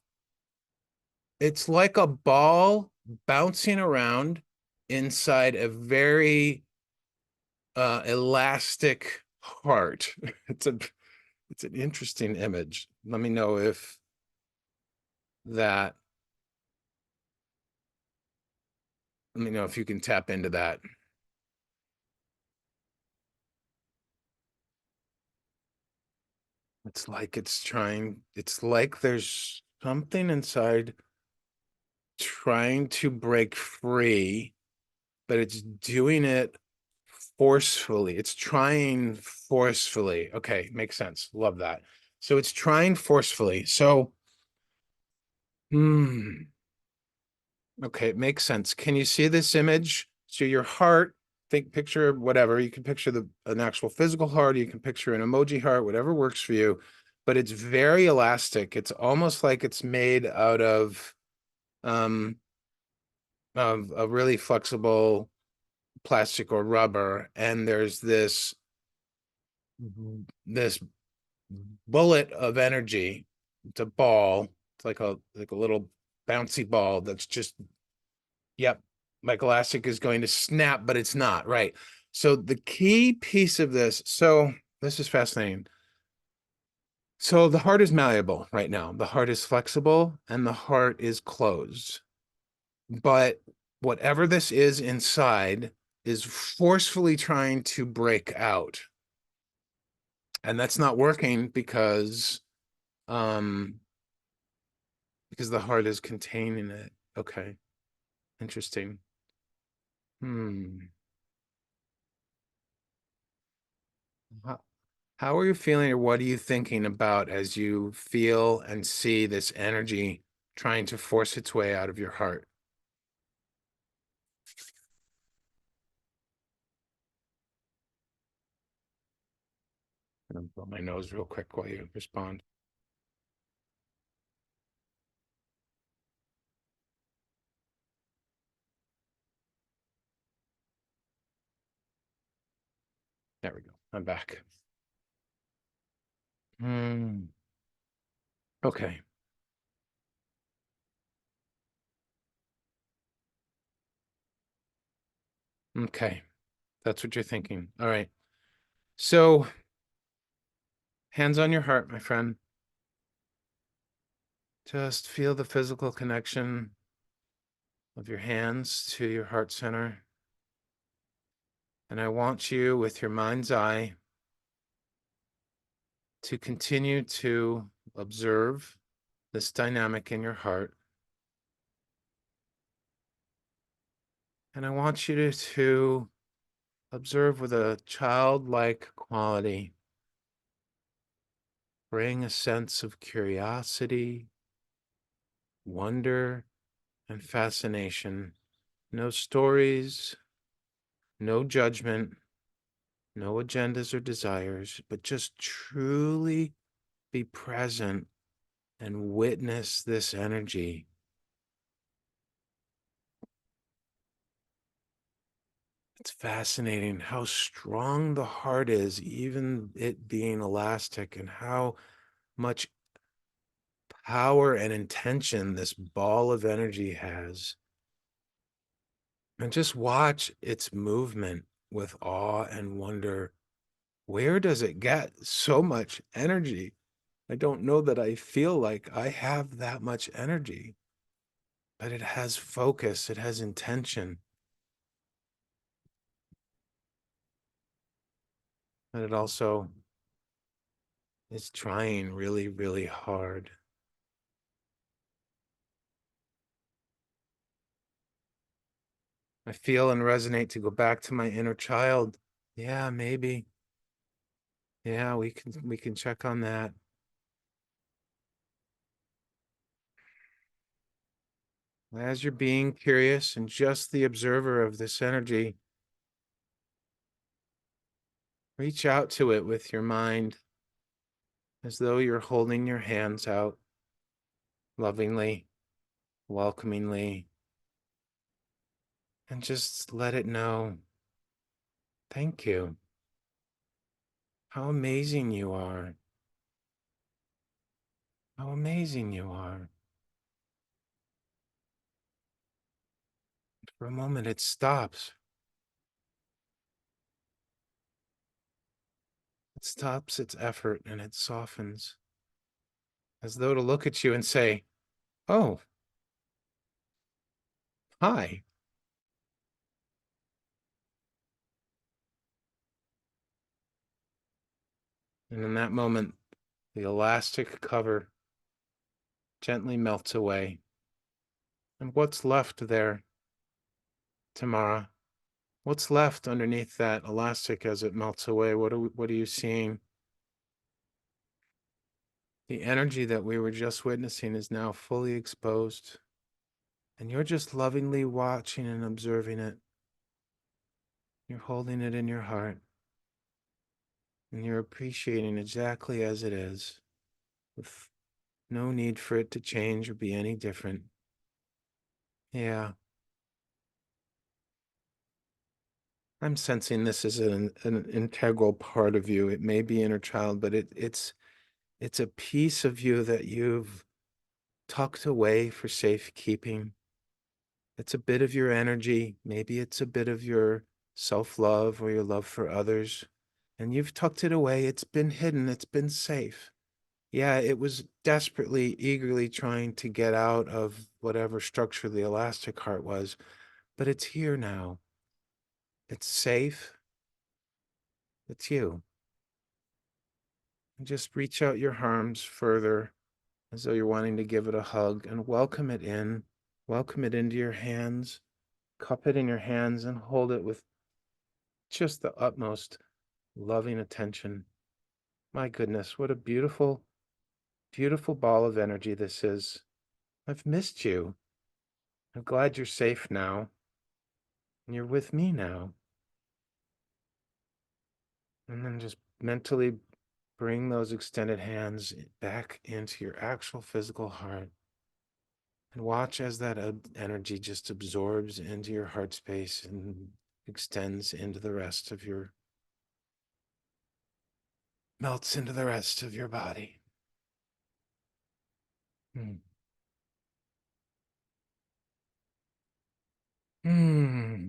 It's like a ball bouncing around inside a very elastic heart. It's a it's an interesting image. Let me know if that let me know if you can tap into that. It's like there's something inside trying to break free, but it's doing it forcefully. It's trying forcefully. Okay, makes sense. Love that. So it's trying forcefully. So, okay, it makes sense. Can you see this image? So your heart, picture whatever. You can picture an actual physical heart. You can picture an emoji heart, whatever works for you. But it's very elastic. It's almost like it's made out um, of a really flexible plastic or rubber. And there's this bullet of energy. It's a ball. It's like a little bouncy ball that's just, yep, like elastic is going to snap, but it's not, right? So the key piece of this, so this is fascinating. So the heart is malleable right now. The heart is flexible and the heart is closed. But whatever this is inside is forcefully trying to break out. And that's not working because the heart is containing it. Okay. Interesting. How, how are you feeling, or what are you thinking about as you feel and see this energy trying to force its way out of your heart? I'm gonna blow my nose real quick while you respond. There we go. I'm back. Okay. Okay. That's what you're thinking. All right. So, hands on your heart, my friend. Just feel the physical connection of your hands to your heart center. And I want you, with your mind's eye, to continue to observe this dynamic in your heart. And I want you to observe with a childlike quality. Bring a sense of curiosity, wonder, and fascination. No stories, no judgment, no agendas or desires, but just truly be present and witness this energy. It's fascinating how strong the heart is, even it being elastic, and how much power and intention this ball of energy has. And just watch its movement with awe and wonder. Where does it get so much energy? I don't know that I feel like I have that much energy, but it has focus, it has intention, and it also is trying really, really hard. I feel and resonate to go back to my inner child. Yeah, maybe. Yeah, we can check on that. As you're being curious and just the observer of this energy, reach out to it with your mind as though you're holding your hands out lovingly, welcomingly, and just let it know, thank you. How amazing you are. How amazing you are. For a moment, it stops. It stops its effort and it softens, as though to look at you and say, oh, hi. And in that moment, the elastic cover gently melts away. And what's left there, Tamara? What's left underneath that elastic as it melts away? What are you seeing? The energy that we were just witnessing is now fully exposed. And you're just lovingly watching and observing it. You're holding it in your heart. And you're appreciating exactly as it is, with no need for it to change or be any different. Yeah. I'm sensing this is an integral part of you. It may be inner child, but it's a piece of you that you've tucked away for safekeeping. It's a bit of your energy. Maybe it's a bit of your self-love or your love for others. And you've tucked it away. It's been hidden. It's been safe. Yeah, it was desperately, eagerly trying to get out of whatever structure the elastic heart was, but it's here now. It's safe. It's you. And just reach out your arms further as though you're wanting to give it a hug and welcome it in. Welcome it into your hands. Cup it in your hands and hold it with just the utmost loving attention. My goodness, what a beautiful, beautiful ball of energy this is. I've missed you. I'm glad you're safe now. And you're with me now. And then just mentally bring those extended hands back into your actual physical heart. And watch as that energy just absorbs into your heart space and extends into the rest of your, melts into the rest of your body. Hmm. Hmm.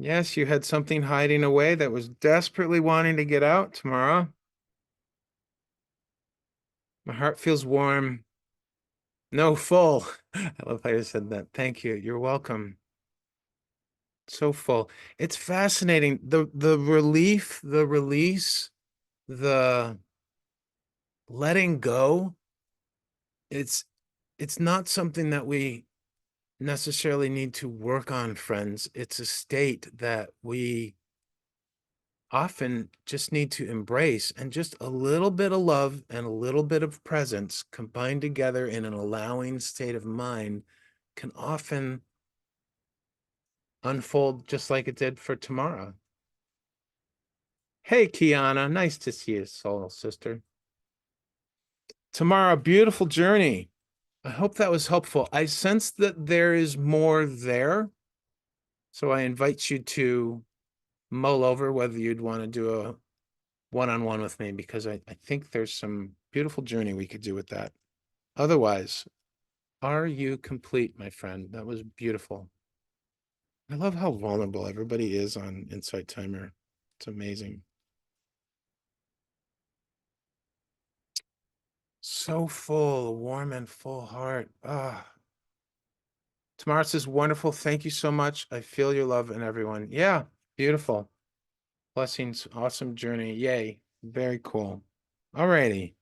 Yes, you had something hiding away that was desperately wanting to get out, Tamara. My heart feels warm. No, full. I love how you said that. Thank you. You're welcome. So full. It's fascinating. The relief, the release, the letting go. It's not something that we necessarily need to work on, friends. It's a state that we often just need to embrace, and just a little bit of love and a little bit of presence combined together in an allowing state of mind can often unfold just like it did for Tamara. Hey, Kiana, nice to see you, soul sister. Tamara, beautiful journey. I hope that was helpful. I sense that there is more there. So I invite you to mull over whether you'd want to do a one-on-one with me, because I think there's some beautiful journey we could do with that. Otherwise, are you complete, my friend? That was beautiful. I love how vulnerable everybody is on Insight Timer. It's amazing. So full, warm and full heart. Ah. Tamara says, wonderful. Thank you so much. I feel your love in everyone. Yeah, beautiful. Blessings. Awesome journey. Yay. Very cool. Alrighty.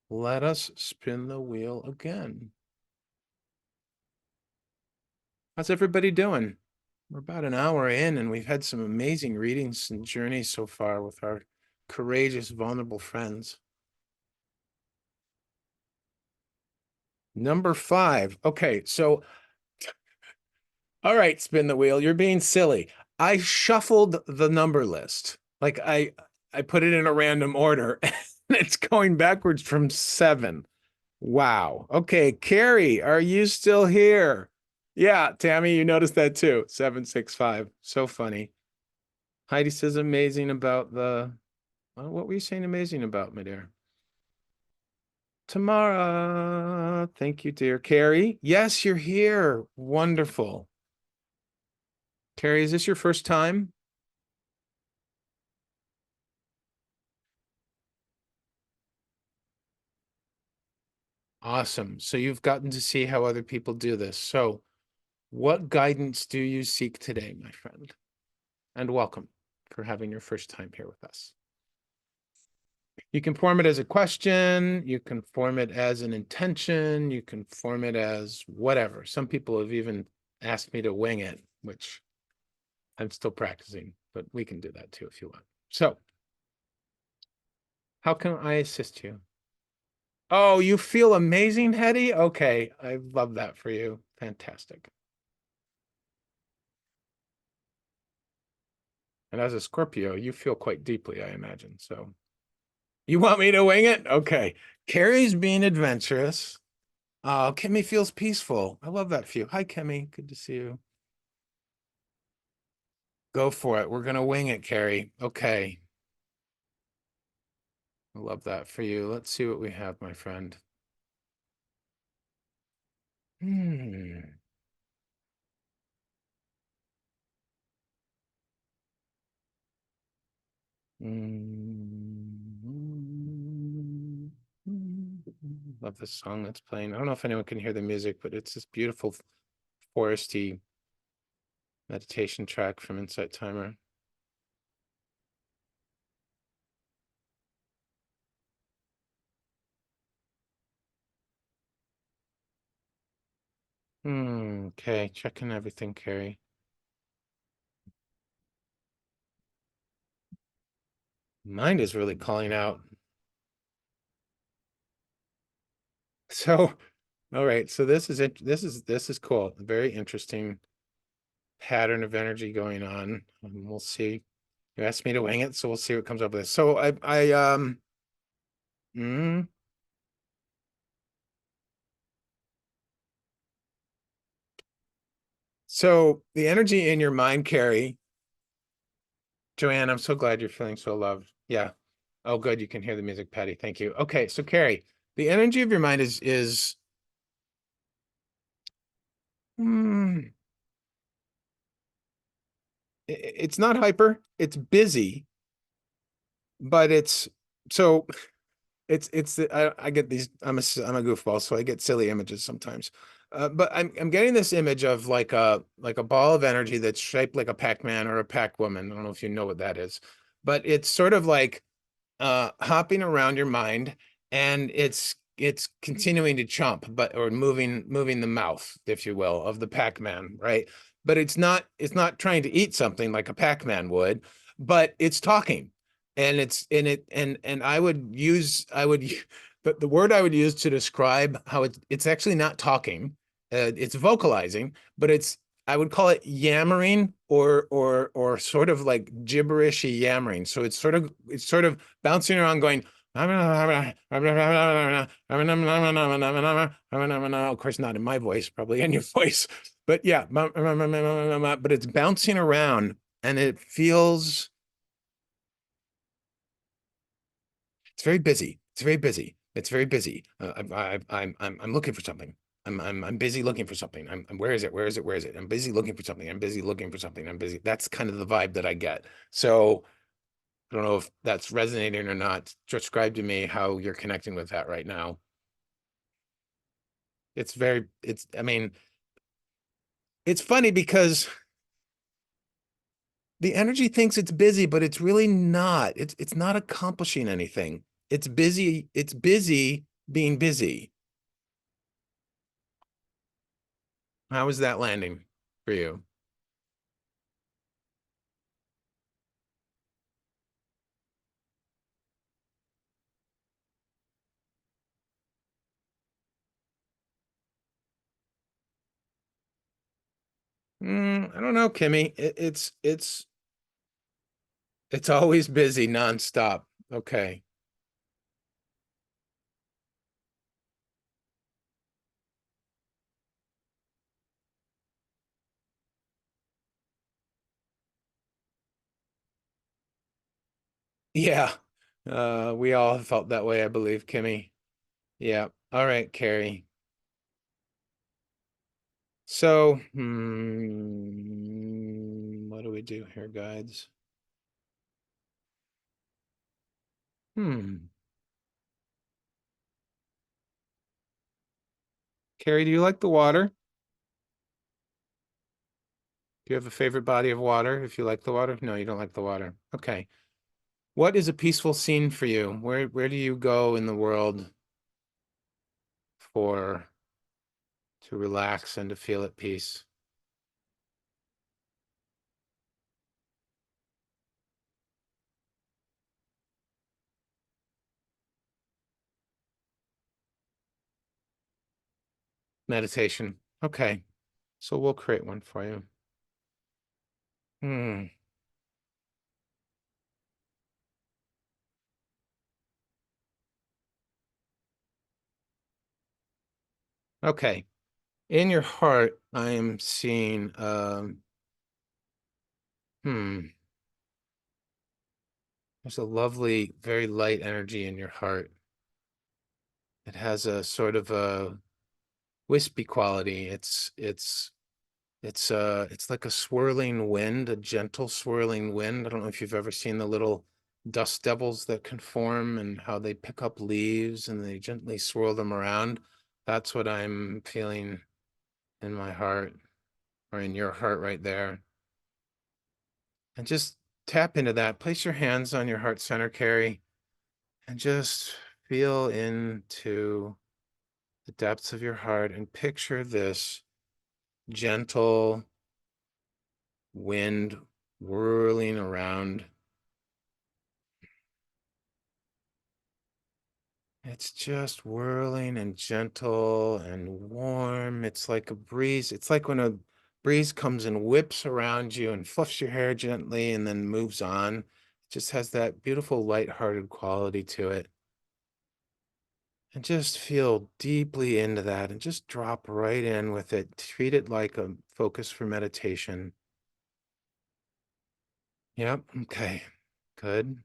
Let us spin the wheel again. How's everybody doing? We're about an hour in, and we've had some amazing readings and journeys so far with our courageous, vulnerable friends. Number 5. Okay, so All right, spin the wheel. You're being silly. I shuffled the number list. Like I put it in a random order and it's going backwards from seven. Wow. Okay, Carrie, are you still here? Yeah, Tammy, you noticed that too. 765. So funny. Heidi says amazing about what were you saying amazing about, my dear? Tamara, thank you, dear. Carrie, yes, you're here. Wonderful. Carrie, is this your first time? Awesome. So you've gotten to see how other people do this. So what guidance do you seek today, my friend? And welcome for having your first time here with us. You can form it as a question, you can form it as an intention, you can form it as whatever. Some people have even asked me to wing it, which I'm still practicing, but we can do that too if you want. So, how can I assist you? Oh, you feel amazing, Hetty? Okay, I love that for you. Fantastic. And as a Scorpio, you feel quite deeply, I imagine. So, you want me to wing it? Okay. Carrie's being adventurous. Oh, Kimmy feels peaceful. I love that for you. Hi, Kimmy. Good to see you. Go for it. We're gonna wing it, Carrie. Okay. I love that for you. Let's see what we have, my friend. Hmm. Mm. Love this song that's playing. I don't know if anyone can hear the music, but it's this beautiful foresty meditation track from Insight Timer. Okay, checking everything, Carrie. Mind is really calling out. So, all right. So this is it. This is cool. Very interesting pattern of energy going on. We'll see. You asked me to wing it, so we'll see what comes up with this. So mm, so the energy in your mind, Carrie, Joanne, I'm so glad you're feeling so loved. Yeah. Oh, good. You can hear the music, Patty. Thank you. Okay, so Carrie, the energy of your mind is mm, it's not hyper, it's busy, but it's so it's I get these I'm a goofball, so I get silly images sometimes. But I'm getting this image of like a ball of energy that's shaped like a Pac-Man or a Pac-Woman. I don't know if you know what that is, but it's sort of like hopping around your mind, and it's continuing to chomp, but or moving the mouth, if you will, of the Pac-Man, right? But it's not trying to eat something like a Pac-Man would, but it's talking. And I would but the word I would use to describe how it's actually not talking. It's vocalizing, but it's I would call it yammering, or sort of like gibberishy yammering. So it's sort of bouncing around going, of course not in my voice, probably in your voice, but yeah, but it's bouncing around, and it feels it's very busy. It's very busy. It's very busy. I'm looking for something. I'm busy looking for something. Where is it? Where is it? Where is it? I'm busy looking for something. I'm busy looking for something. I'm busy. That's kind of the vibe that I get. So I don't know if that's resonating or not. Describe to me how you're connecting with that right now. I mean, it's funny because the energy thinks it's busy, but it's really not. It's not accomplishing anything. It's busy being busy. How is that landing for you? I don't know, Kimmy. It's always busy nonstop. Okay. Yeah. We all felt that way, I believe, Kimmy. Yeah. All right, Carrie. So, what do we do here, guides? Hmm. Carrie, do you like the water? Do you have a favorite body of water if you like the water? No, you don't like the water. Okay. What is a peaceful scene for you? Where do you go in the world for to relax and to feel at peace? Meditation. Okay. So we'll create one for you. Hmm. Okay. In your heart, I am seeing hmm, there's a lovely, very light energy in your heart. It has a sort of a wispy quality. It's like a swirling wind, a gentle swirling wind. I don't know if you've ever seen the little dust devils that can form and how they pick up leaves and they gently swirl them around. That's what I'm feeling in my heart or in your heart right there. And just tap into that. Place your hands on your heart center, Carrie, and just feel into the depths of your heart and picture this gentle wind whirling around. It's just whirling and gentle and warm. It's like a breeze. It's like when a breeze comes and whips around you and fluffs your hair gently and then moves on. It just has that beautiful lighthearted quality to it. And just feel deeply into that and just drop right in with it. Treat it like a focus for meditation. Yep. Okay. Good.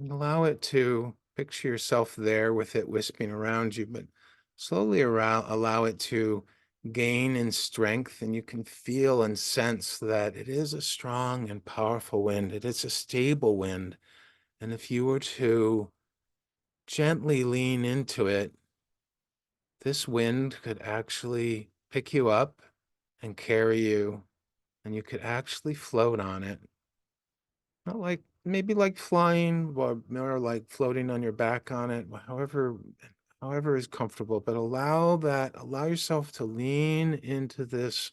And allow it to picture yourself there with it wisping around you, but slowly around, allow it to gain in strength. And you can feel and sense that it is a strong and powerful wind. It is a stable wind. And if you were to gently lean into it, this wind could actually pick you up and carry you, and you could actually float on it. Not like maybe like flying or more like floating on your back on it, however is comfortable, but allow yourself to lean into this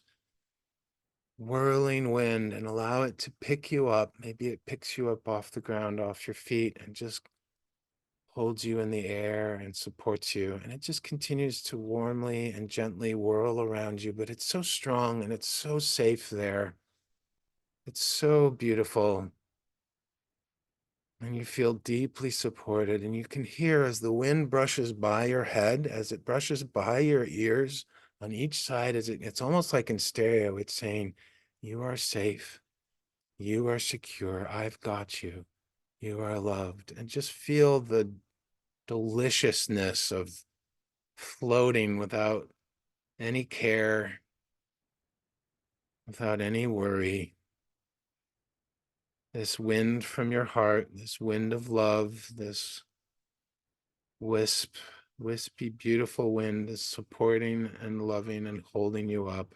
whirling wind and allow it to pick you up. Maybe it picks you up off the ground, off your feet, and just holds you in the air and supports you. And it just continues to warmly and gently whirl around you, but it's so strong and it's so safe there. It's so beautiful. And you feel deeply supported, and you can hear as the wind brushes by your head, as it brushes by your ears on each side, it's almost like in stereo, it's saying, you are safe, you are secure, I've got you, you are loved. And just feel the deliciousness of floating without any care, without any worry. This wind from your heart, this wind of love, this wisp, wispy, beautiful wind is supporting and loving and holding you up.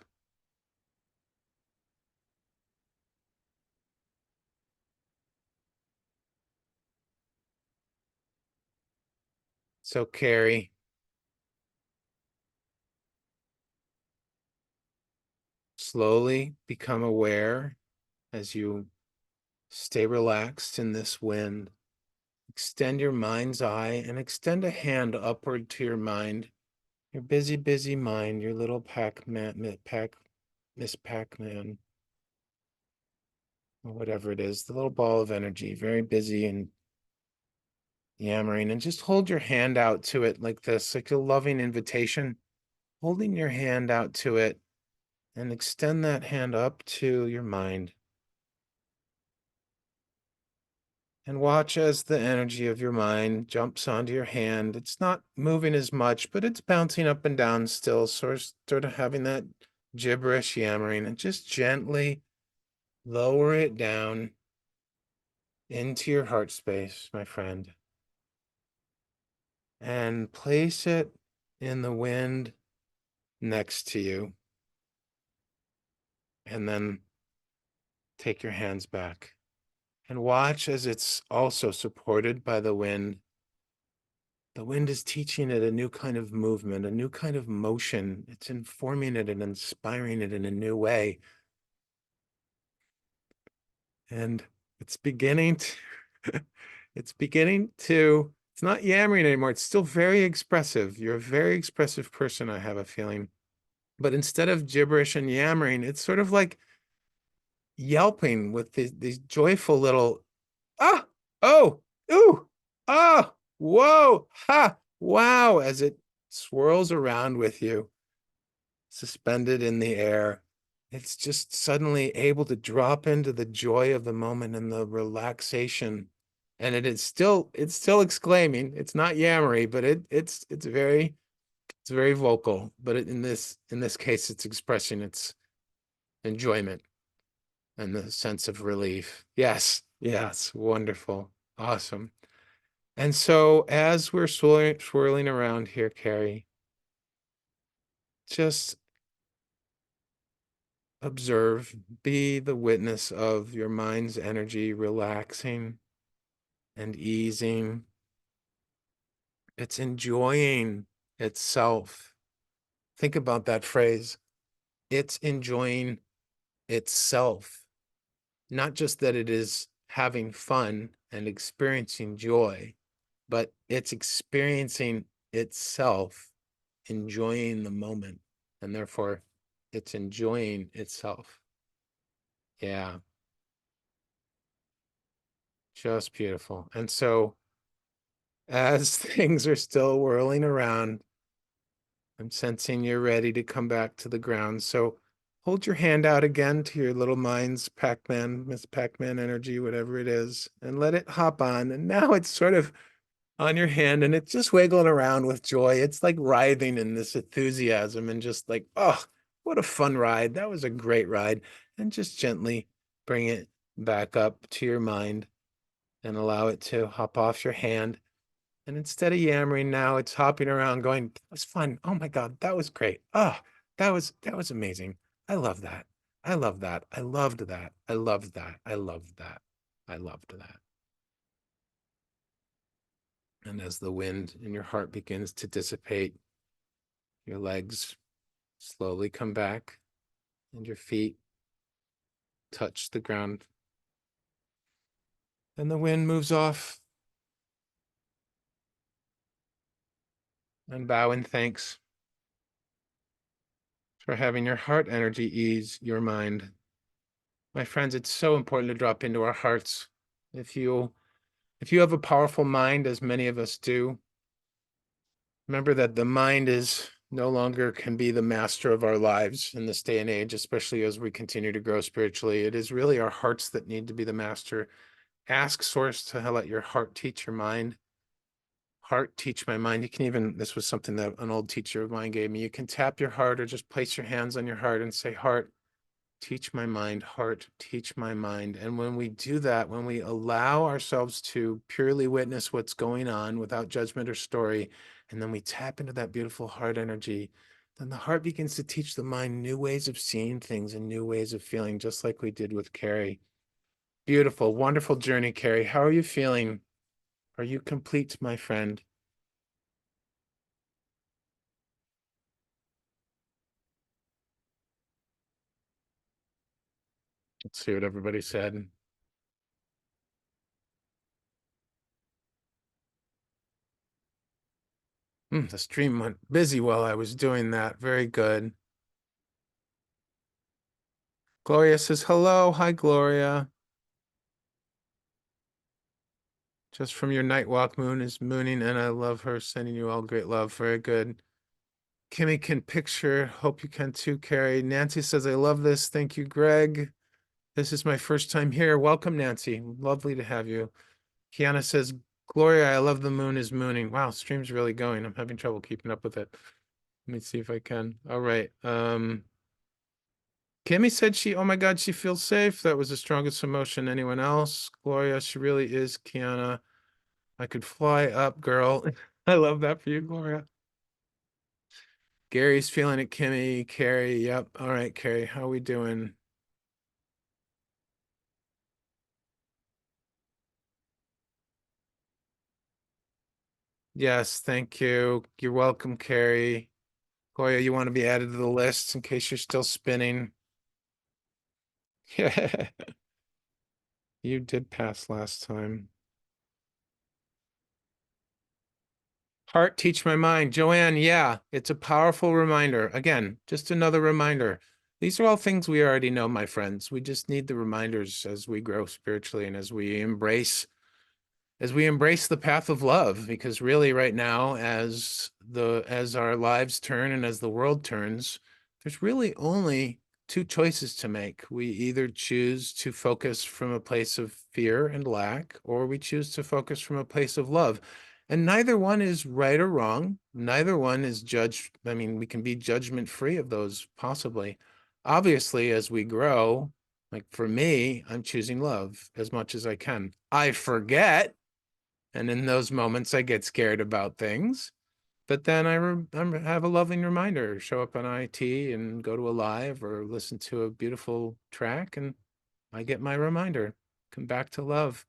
So, Carrie, slowly become aware as you stay relaxed in this wind. Extend your mind's eye and extend a hand upward to your mind. Your busy, busy mind, your little Miss Pac-Man, or whatever it is, the little ball of energy, very busy and yammering, and just hold your hand out to it like this, like a loving invitation, holding your hand out to it, and extend that hand up to your mind. And watch as the energy of your mind jumps onto your hand. It's not moving as much, but it's bouncing up and down still, sort of having that gibberish yammering, and just gently lower it down into your heart space, my friend, and place it in the wind next to you. And then take your hands back and watch as it's also supported by the wind. The wind is teaching it a new kind of movement, a new kind of motion. It's informing it and inspiring it in a new way. And it's beginning to, it's not yammering anymore. It's still very expressive. You're a very expressive person, I have a feeling. But instead of gibberish and yammering, it's sort of like yelping with these joyful little, ah, oh, ooh, ah, whoa, ha, wow, as it swirls around with you, suspended in the air. It's just suddenly able to drop into the joy of the moment and the relaxation. And it's still exclaiming. It's not yammery, but it's very vocal. But in this case, it's expressing its enjoyment and the sense of relief. Yes, yes, wonderful, awesome. And so as we're swirling around here, Carrie, just observe, be the witness of your mind's energy relaxing and easing. It's enjoying itself. Think about that phrase. It's enjoying itself. Not just that it is having fun and experiencing joy, but it's experiencing itself, enjoying the moment, and therefore it's enjoying itself. Yeah, just beautiful. And so as things are still whirling around, I'm sensing you're ready to come back to the ground. So hold your hand out again to your little mind's Pac-Man, Miss Pac-Man energy, whatever it is, and let it hop on. And now it's sort of on your hand and it's just wiggling around with joy. It's like writhing in this enthusiasm and just like, oh, what a fun ride. That was a great ride. And just gently bring it back up to your mind and allow it to hop off your hand. And instead of yammering now, it's hopping around going, that was fun. Oh my God, that was great. Oh, that was amazing. I love that. I love that. I loved that. I loved that. I loved that. I loved that. And as the wind in your heart begins to dissipate, your legs slowly come back and your feet touch the ground. And the wind moves off. And bow in thanks for having your heart energy ease your mind. My friends, it's so important to drop into our hearts. If you have a powerful mind, as many of us do, remember that the mind is no longer can be the master of our lives in this day and age, especially as we continue to grow spiritually. It is really our hearts that need to be the master. Ask Source to let your heart teach your mind. Heart, teach my mind. You can even, this was something that an old teacher of mine gave me. You can tap your heart or just place your hands on your heart and say, heart, teach my mind, heart, teach my mind. And when we do that, when we allow ourselves to purely witness what's going on without judgment or story, and then we tap into that beautiful heart energy, then the heart begins to teach the mind new ways of seeing things and new ways of feeling, just like we did with Carrie. Beautiful, wonderful journey, Carrie. How are you feeling? Are you complete, my friend? Let's see what everybody said. The stream went busy while I was doing that. Very good. Gloria says, hello. Hi, Gloria. Just from your night walk, Moon is mooning, and I love her. Sending you all great love. Very good. Kimmy can picture. Hope you can too, Carrie. Nancy says, I love this. Thank you, Greg. This is my first time here. Welcome, Nancy. Lovely to have you. Kiana says, Gloria, I love the moon is mooning. Wow, stream's really going. I'm having trouble keeping up with it. Let me see if I can. All right. Kimmy said oh my God, she feels safe. That was the strongest emotion. Anyone else? Gloria, she really is. Kiana, I could fly up, girl. I love that for you, Gloria. Gary's feeling it, Kimmy. Carrie, yep. All right, Carrie, how are we doing? Yes, thank you. You're welcome, Carrie. Gloria, you want to be added to the list in case you're still spinning? Yeah. You did pass last time. Heart, teach my mind. Joanne, yeah, it's a powerful reminder. Again, just another reminder. These are all things we already know, my friends. We just need the reminders as we grow spiritually and as we embrace the path of love, because really right now, as our lives turn and as the world turns, there's really only two choices to make. We either choose to focus from a place of fear and lack, or we choose to focus from a place of love. And neither one is right or wrong. Neither one is judged. I mean, we can be judgment free of those possibly. Obviously, as we grow, like for me, I'm choosing love as much as I can. I forget, and in those moments, I get scared about things. But then I have a loving reminder, show up on IT and go to a live or listen to a beautiful track, and I get my reminder. Come back to love.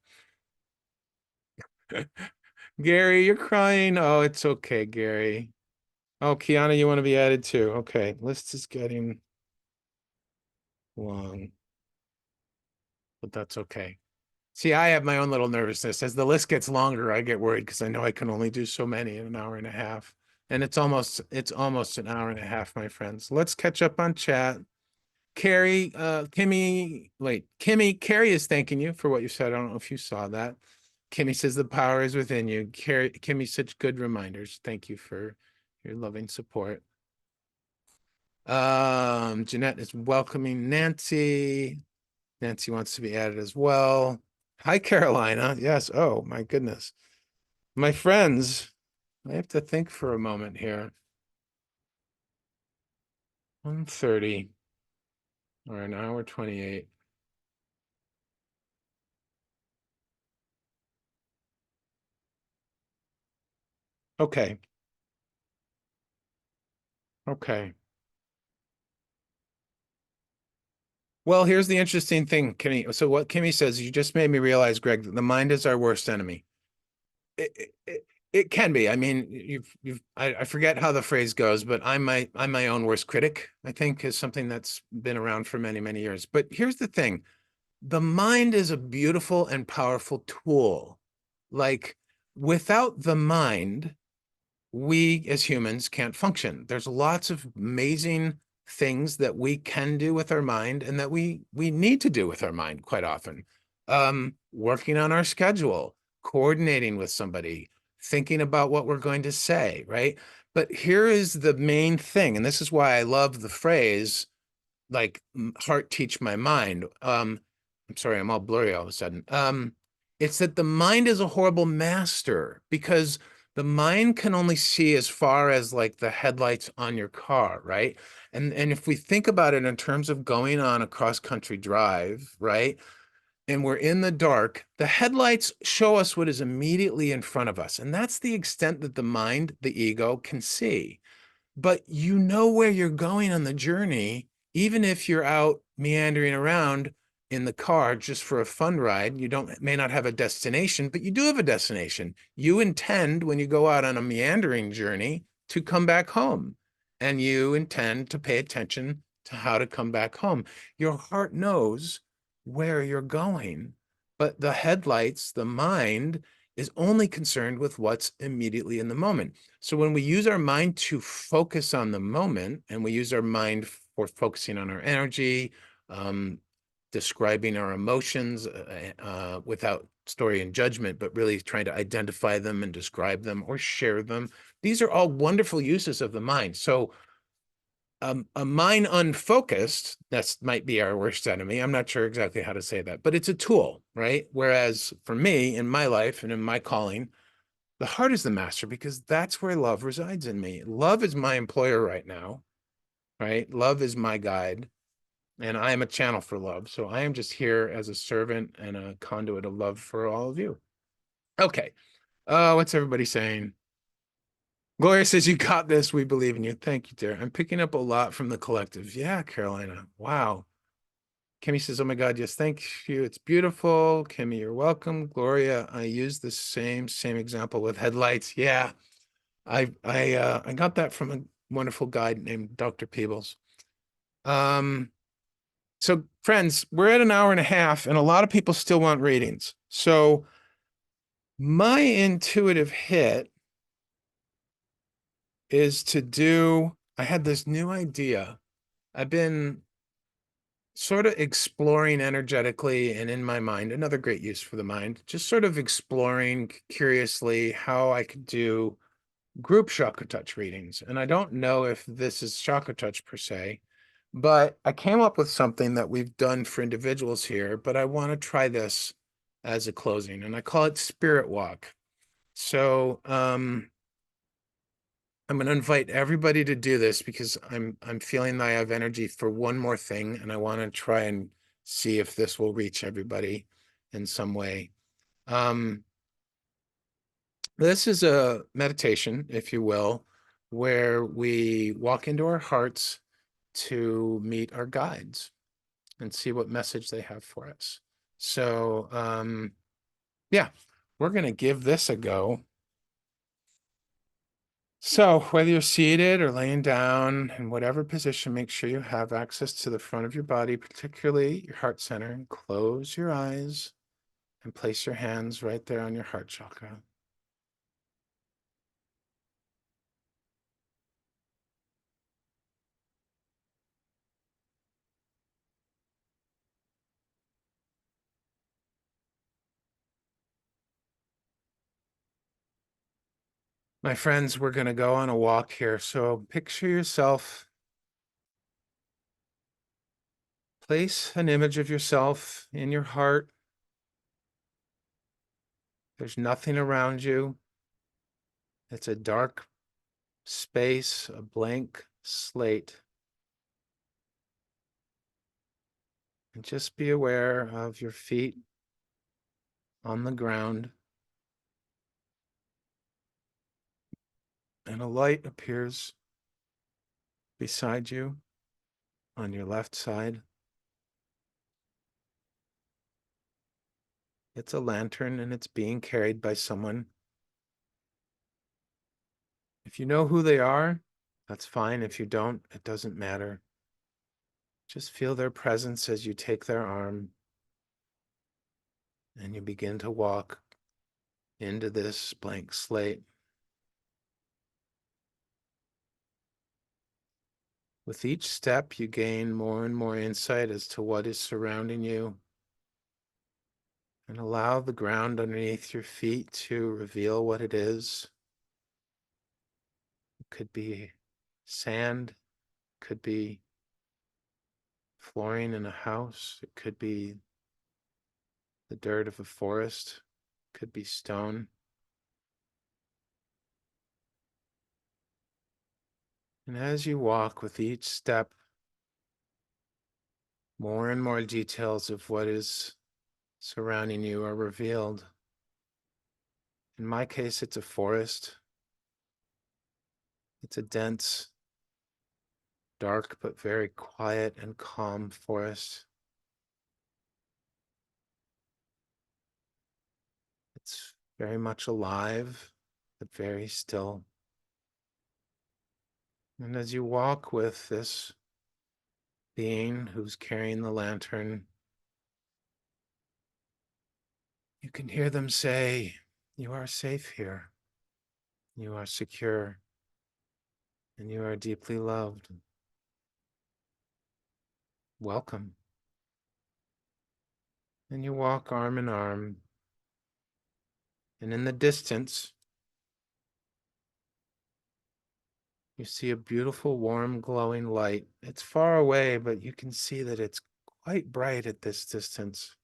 Gary, you're crying. Oh, it's okay, Gary. Oh, Kiana, you want to be added too? Okay, list is getting long, but that's okay. See, I have my own little nervousness. As the list gets longer, I get worried because I know I can only do so many in an hour and a half. And it's almost an hour and a half, my friends. Let's catch up on chat. Carrie, Kimmy, Carrie is thanking you for what you said. I don't know if you saw that. Kimmy says the power is within you. Kimmy, such good reminders. Thank you for your loving support. Jeanette is welcoming Nancy. Nancy wants to be added as well. Hi, Carolina. Yes. Oh, my goodness. My friends, I have to think for a moment here. 1:30 or an hour 28. Okay. Okay. Well, here's the interesting thing, Kimmy. So what Kimmy says, you just made me realize, Greg, that the mind is our worst enemy. It can be. I mean, I forget how the phrase goes, but I'm my own worst critic, I think, is something that's been around for many, many years. But here's the thing. The mind is a beautiful and powerful tool. Like, without the mind, we as humans can't function. There's lots of amazing things that we can do with our mind and that we need to do with our mind quite often. Working on our schedule, coordinating with somebody, thinking about what we're going to say, right? But here is the main thing, and this is why I love the phrase, like, heart teach my mind. I'm sorry, I'm all blurry all of a sudden. It's that the mind is a horrible master, because the mind can only see as far as like the headlights on your car, right? And if we think about it in terms of going on a cross-country drive, right? And we're in the dark, the headlights show us what is immediately in front of us. And that's the extent that the mind, the ego, can see. But you know where you're going on the journey, even if you're out meandering around in the car just for a fun ride. You may not have a destination, but you do have a destination. You intend, when you go out on a meandering journey, to come back home, and you intend to pay attention to how to come back home. Your heart knows where you're going, but the headlights, the mind, is only concerned with what's immediately in the moment. So when we use our mind to focus on the moment, and we use our mind for focusing on our energy, describing our emotions without story and judgment, but really trying to identify them and describe them or share them, these are all wonderful uses of the mind. So a mind unfocused, that might be our worst enemy. I'm not sure exactly how to say that, but it's a tool, right? Whereas for me, in my life and in my calling, the heart is the master, because that's where love resides in me. Love is my employer right now, right? Love is my guide, and I am a channel for love. So I am just here as a servant and a conduit of love for all of you. Okay. What's everybody saying? Gloria says, you got this. We believe in you. Thank you, dear. I'm picking up a lot from the collective. Yeah, Carolina. Wow. Kimmy says, oh my God, yes, thank you. It's beautiful. Kimmy, you're welcome. Gloria, I use the same example with headlights. Yeah. I got that from a wonderful guy named Dr. Peebles. So friends, we're at an hour and a half, and a lot of people still want readings. So my intuitive hit is to do, I had this new idea. I've been sort of exploring energetically and in my mind, another great use for the mind, just sort of exploring curiously how I could do group ChakraTouch readings. And I don't know if this is ChakraTouch per se, but I came up with something that we've done for individuals here, but I want to try this as a closing, and I call it Spirit Walk. So I'm going to invite everybody to do this, because I'm feeling that I have energy for one more thing, and I want to try and see if this will reach everybody in some way. This is a meditation, if you will, where we walk into our hearts to meet our guides and see what message they have for us. So, yeah, we're going to give this a go. So whether you're seated or laying down, in whatever position, make sure you have access to the front of your body, particularly your heart center, and close your eyes and place your hands right there on your heart chakra. My friends, we're going to go on a walk here. So picture yourself, place an image of yourself in your heart. There's nothing around you. It's a dark space, a blank slate. And just be aware of your feet on the ground. And a light appears beside you on your left side. It's a lantern, and it's being carried by someone. If you know who they are, that's fine. If you don't, it doesn't matter. Just feel their presence as you take their arm and you begin to walk into this blank slate. With each step, you gain more and more insight as to what is surrounding you, and allow the ground underneath your feet to reveal what it is. It could be sand, it could be flooring in a house, it could be the dirt of a forest, it could be stone. And as you walk with each step, more and more details of what is surrounding you are revealed. In my case, it's a forest. It's a dense, dark, but very quiet and calm forest. It's very much alive, but very still. And as you walk with this being who's carrying the lantern, you can hear them say, You are safe here. You are secure. And you are deeply loved. Welcome. And you walk arm in arm. And in the distance, you see a beautiful, warm, glowing light. It's far away, but you can see that it's quite bright at this distance.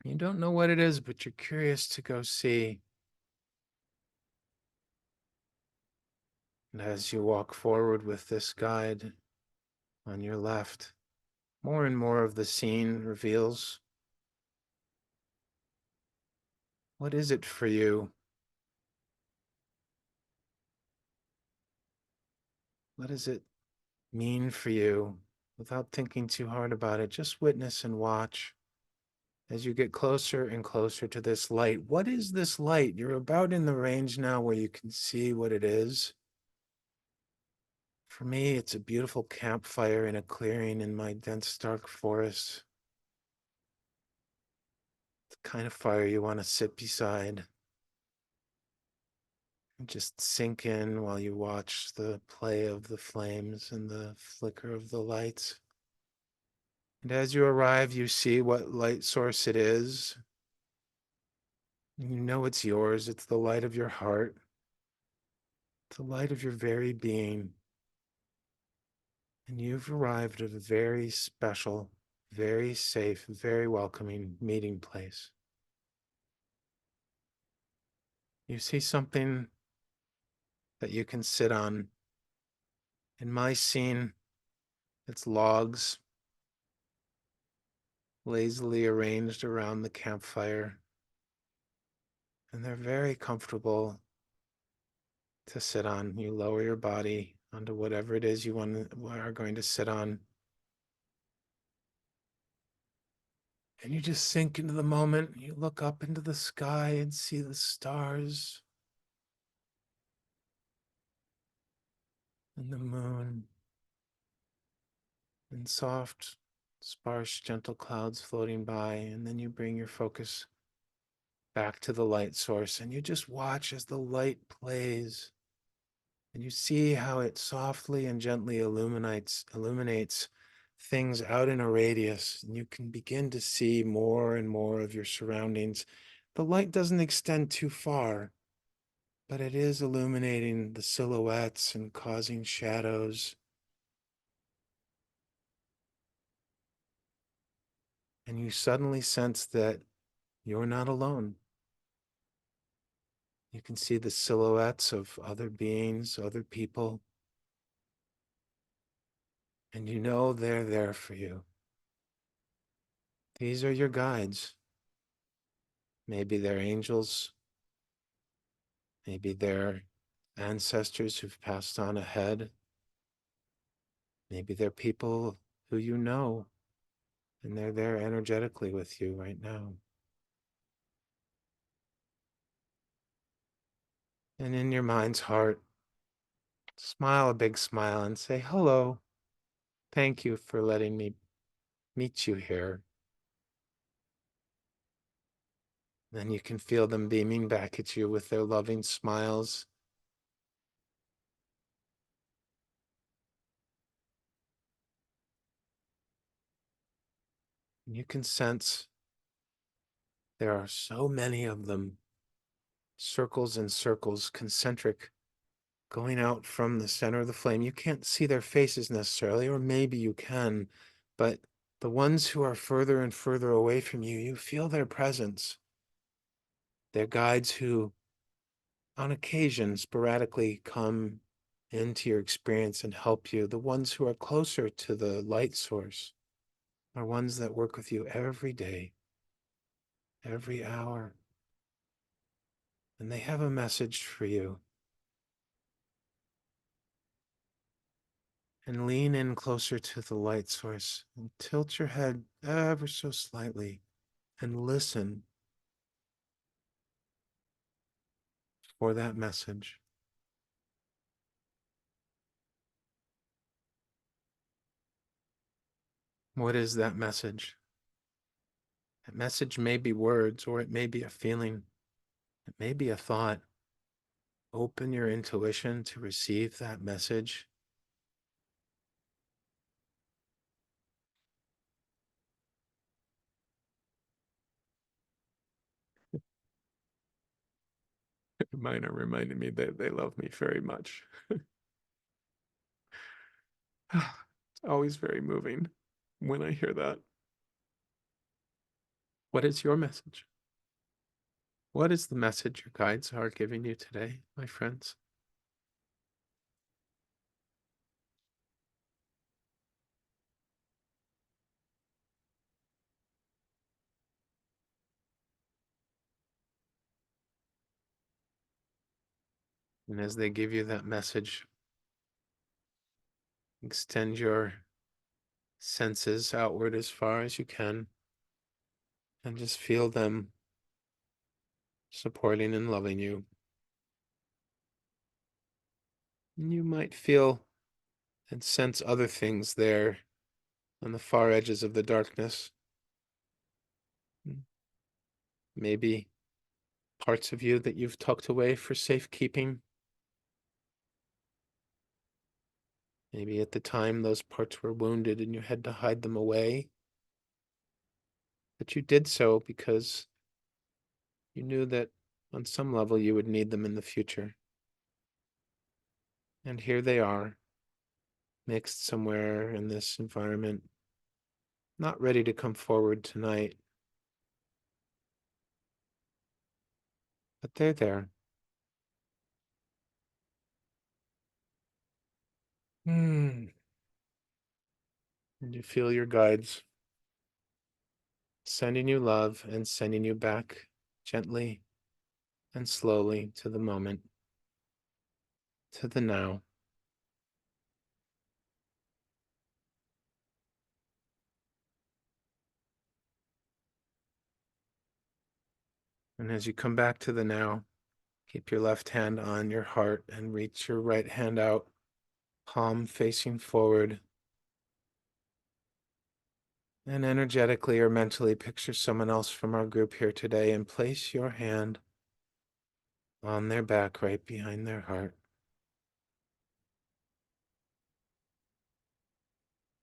You don't know what it is, but you're curious to go see. And as you walk forward with this guide on your left, more and more of the scene reveals. What is it for you? What does it mean for you? Without thinking too hard about it, just witness and watch as you get closer and closer to this light. What is this light? You're about in the range now where you can see what it is. For me, it's a beautiful campfire in a clearing in my dense, dark forest. The kind of fire you want to sit beside and just sink in while you watch the play of the flames and the flicker of the lights. And as you arrive, you see what light source it is. You know it's yours. It's the light of your heart, the light of your very being. And you've arrived at a very special, very safe, very welcoming meeting place. You see something that you can sit on. In my scene, it's logs lazily arranged around the campfire. And they're very comfortable to sit on. You lower your body onto whatever it is you are going to sit on. And you just sink into the moment. You look up into the sky and see the stars and the moon and soft, sparse, gentle clouds floating by. And then you bring your focus back to the light source and you just watch as the light plays. And you see how it softly and gently illuminates things out in a radius. And you can begin to see more and more of your surroundings. The light doesn't extend too far, but it is illuminating the silhouettes and causing shadows. And you suddenly sense that you're not alone. You can see the silhouettes of other beings, other people, and you know they're there for you. These are your guides. Maybe they're angels, maybe they're ancestors who've passed on ahead, maybe they're people who you know, and they're there energetically with you right now. And in your mind's heart, smile a big smile and say, hello, thank you for letting me meet you here. Then you can feel them beaming back at you with their loving smiles. You can sense there are so many of them, circles and circles, concentric, going out from the center of the flame. You can't see their faces necessarily, or maybe you can, but the ones who are further and further away from you, you feel their presence. They're guides who, on occasion, sporadically come into your experience and help you. The ones who are closer to the light source are ones that work with you every day, every hour. And they have a message for you. And lean in closer to the light source and tilt your head ever so slightly and listen for that message. What is that message? That message may be words, or it may be a feeling. It may be a thought. Open your intuition to receive that message. Mine are reminding me that they love me very much. It's always very moving when I hear that. What is your message? What is the message your guides are giving you today, my friends? And as they give you that message, extend your senses outward as far as you can and just feel them supporting and loving you. And you might feel and sense other things there on the far edges of the darkness. Maybe parts of you that you've tucked away for safekeeping. Maybe at the time those parts were wounded and you had to hide them away. But you did so because you knew that on some level you would need them in the future. And here they are, mixed somewhere in this environment, not ready to come forward tonight. But they're there. And you feel your guides sending you love and sending you back gently and slowly to the moment, to the now. And as you come back to the now, keep your left hand on your heart and reach your right hand out, palm facing forward. And energetically or mentally picture someone else from our group here today and place your hand on their back right behind their heart.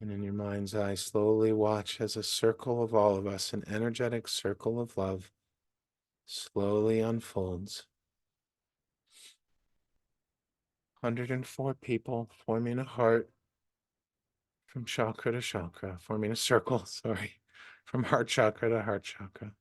And in your mind's eye, slowly watch as a circle of all of us, an energetic circle of love, slowly unfolds. 104 people forming a heart from chakra to chakra, forming a circle, sorry, from heart chakra to heart chakra.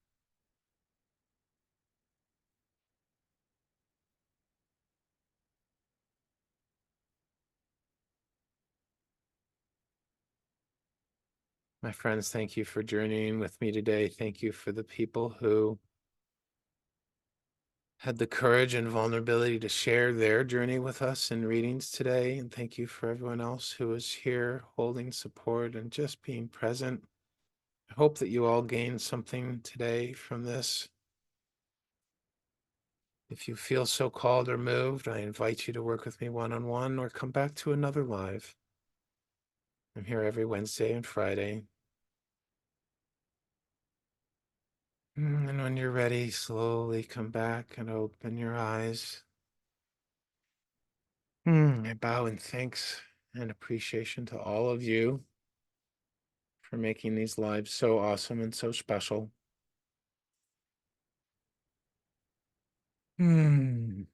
My friends, thank you for journeying with me today. Thank you for the people who had the courage and vulnerability to share their journey with us in readings today. And thank you for everyone else who is here holding support and just being present. I hope that you all gained something today from this. If you feel so called or moved, I invite you to work with me one-on-one or come back to another live. I'm here every Wednesday and Friday. And when you're ready, slowly come back and open your eyes. I bow in thanks and appreciation to all of you for making these lives so awesome and so special. Hi,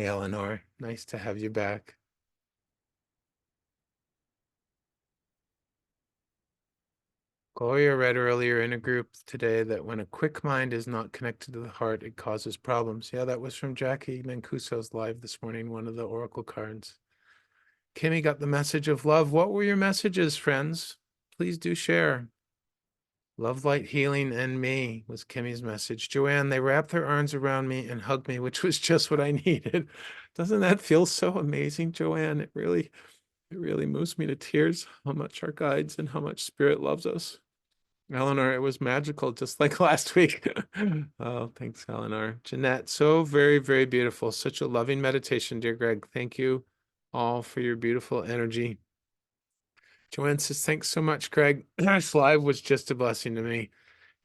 Eleanor. Nice to have you back. Gloria read earlier in a group today that when a quick mind is not connected to the heart, it causes problems. Yeah, that was from Jackie Mancuso's live this morning, one of the oracle cards. Kimmy got the message of love. What were your messages, friends? Please do share. Love, light, healing, and me was Kimmy's message. Joanne, they wrapped their arms around me and hugged me, which was just what I needed. Doesn't that feel so amazing, Joanne? It really moves me to tears how much our guides and how much spirit loves us. Eleanor, it was magical, just like last week. Oh, thanks, Eleanor. Jeanette, so very, very beautiful. Such a loving meditation, dear Greg. Thank you all for your beautiful energy. Joanne says, thanks so much, Craig. This live was just a blessing to me.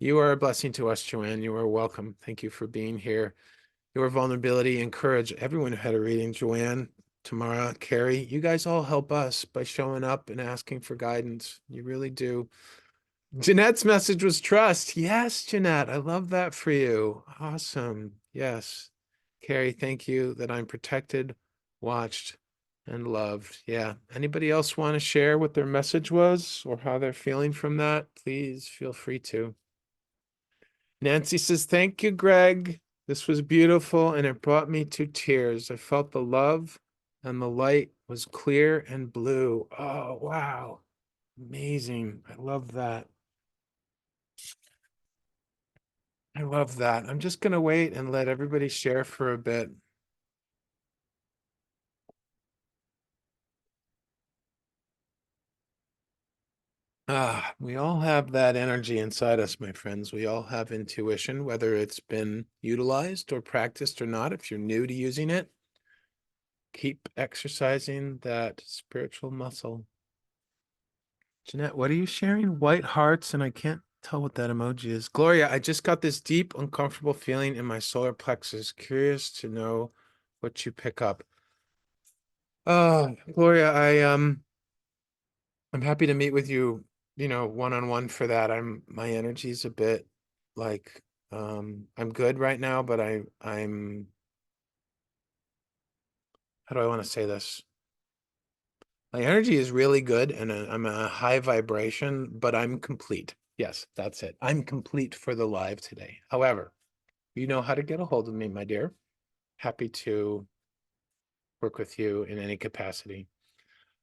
You are a blessing to us, Joanne. You are welcome. Thank you for being here. Your vulnerability and courage. Everyone who had a reading, Joanne, Tamara, Carrie, you guys all help us by showing up and asking for guidance. You really do. Jeanette's message was trust. Yes, Jeanette, I love that for you. Awesome. Yes. Carrie, thank you that I'm protected, watched, and loved. Yeah. Anybody else want to share what their message was or how they're feeling from that? Please feel free to. Nancy says, thank you, Greg. This was beautiful and it brought me to tears. I felt the love and the light was clear and blue. Oh, wow. Amazing. I love that. I love that. I'm just going to wait and let everybody share for a bit. We all have that energy inside us, my friends. We all have intuition, whether it's been utilized or practiced or not. If you're new to using it, keep exercising that spiritual muscle. Jeanette, what are you sharing? White hearts, and I can't tell what that emoji is. Gloria, I just got this deep, uncomfortable feeling in my solar plexus. Curious to know what you pick up. Oh, Gloria, I'm happy to meet with you, one-on-one for that. My energy's a bit like I'm good right now, but I'm how do I want to say this? My energy is really good and I'm a high vibration, but I'm complete. Yes, that's it. I'm complete for the live today. However, you know how to get a hold of me, my dear. Happy to work with you in any capacity.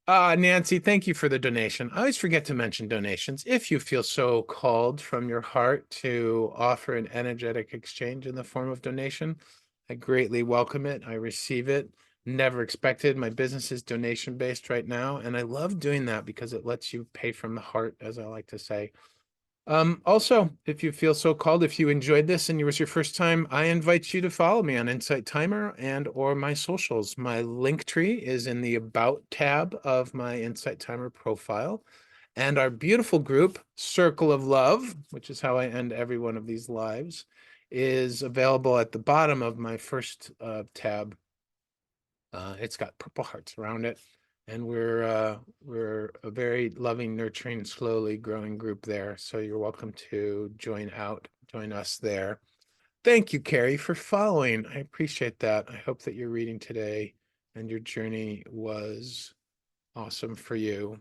Nancy, thank you for the donation. I always forget to mention donations. If you feel so called from your heart to offer an energetic exchange in the form of donation, I greatly welcome it. I receive it. Never expected. My business is donation based right now, and I love doing that because it lets you pay from the heart, as I like to say. Also, if you feel so called, if you enjoyed this and it was your first time, I invite you to follow me on Insight Timer and or my socials. My link tree is in the About tab of my Insight Timer profile. And our beautiful group, Circle of Love, which is how I end every one of these lives, is available at the bottom of my first tab. It's got purple hearts around it. And we're a very loving, nurturing, slowly growing group there. So you're welcome to join us there. Thank you, Carrie, for following. I appreciate that. I hope that your reading today and your journey was awesome for you.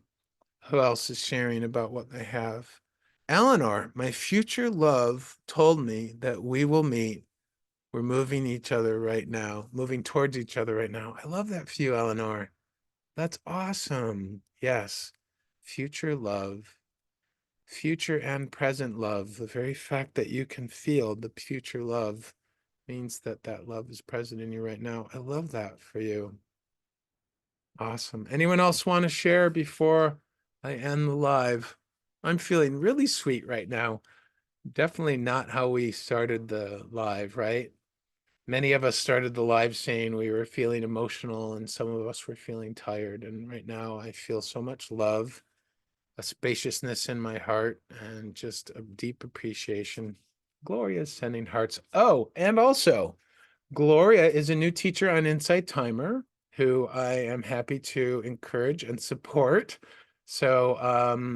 Who else is sharing about what they have? Eleanor, my future love told me that we will meet. We're moving towards each other right now. I love that for you, Eleanor. That's awesome. Yes. Future love, future and present love. The very fact that you can feel the future love means that that love is present in you right now. I love that for you. Awesome. Anyone else want to share before I end the live? I'm feeling really sweet right now. Definitely not how we started the live, right? Many of us started the live saying we were feeling emotional and some of us were feeling tired. And right now I feel so much love, a spaciousness in my heart, and just a deep appreciation. Gloria is sending hearts. Oh, and also Gloria is a new teacher on Insight Timer who I am happy to encourage and support. So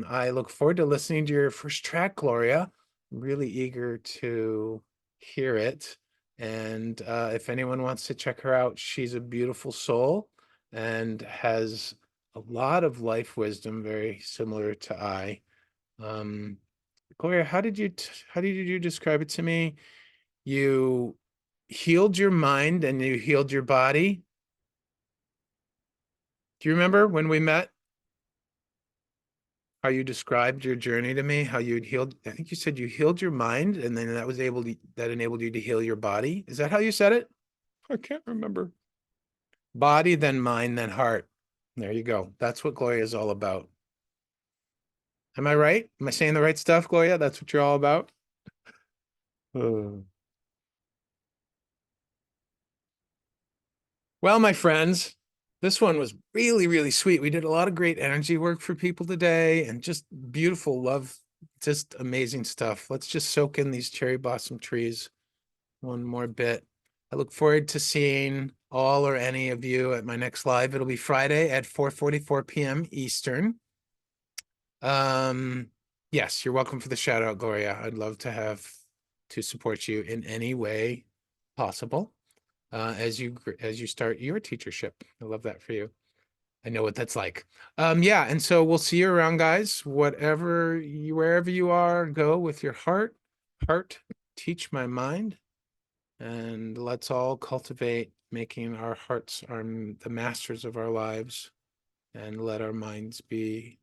I look forward to listening to your first track, Gloria. I'm really eager to hear it. And if anyone wants to check her out, she's a beautiful soul and has a lot of life wisdom, very similar to I. Um, Gloria, how did you describe it to me? You healed your mind and you healed your body. Do you remember when we met? How you described your journey to me, how you'd healed, I think you said you healed your mind and then that enabled you to heal your body. Is that how you said it? I can't remember. Body, then mind, then heart. There you go. That's what Gloria is all about. Am I right? Am I saying the right stuff, Gloria? That's what you're all about? Well, my friends, This one was really, really sweet. We did a lot of great energy work for people today and just beautiful love, just amazing stuff. Let's just soak in these cherry blossom trees one more bit. I look forward to seeing all or any of you at my next live. It'll be Friday at 4:44 p.m. Eastern. Yes, you're welcome for the shout out, Gloria. I'd love to support you in any way possible as you start your teachership. I love that for you. I know what that's like. Yeah, and so we'll see you around, guys. Wherever you are, go with your heart. Heart, teach my mind, and let's all cultivate making our hearts the masters of our lives, and let our minds be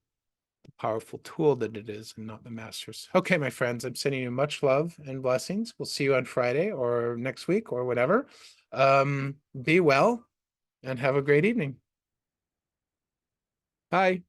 the powerful tool that it is and not the masters. Okay, my friends, I'm sending you much love and blessings. We'll see you on Friday or next week or whatever. Be well and have a great evening. Bye.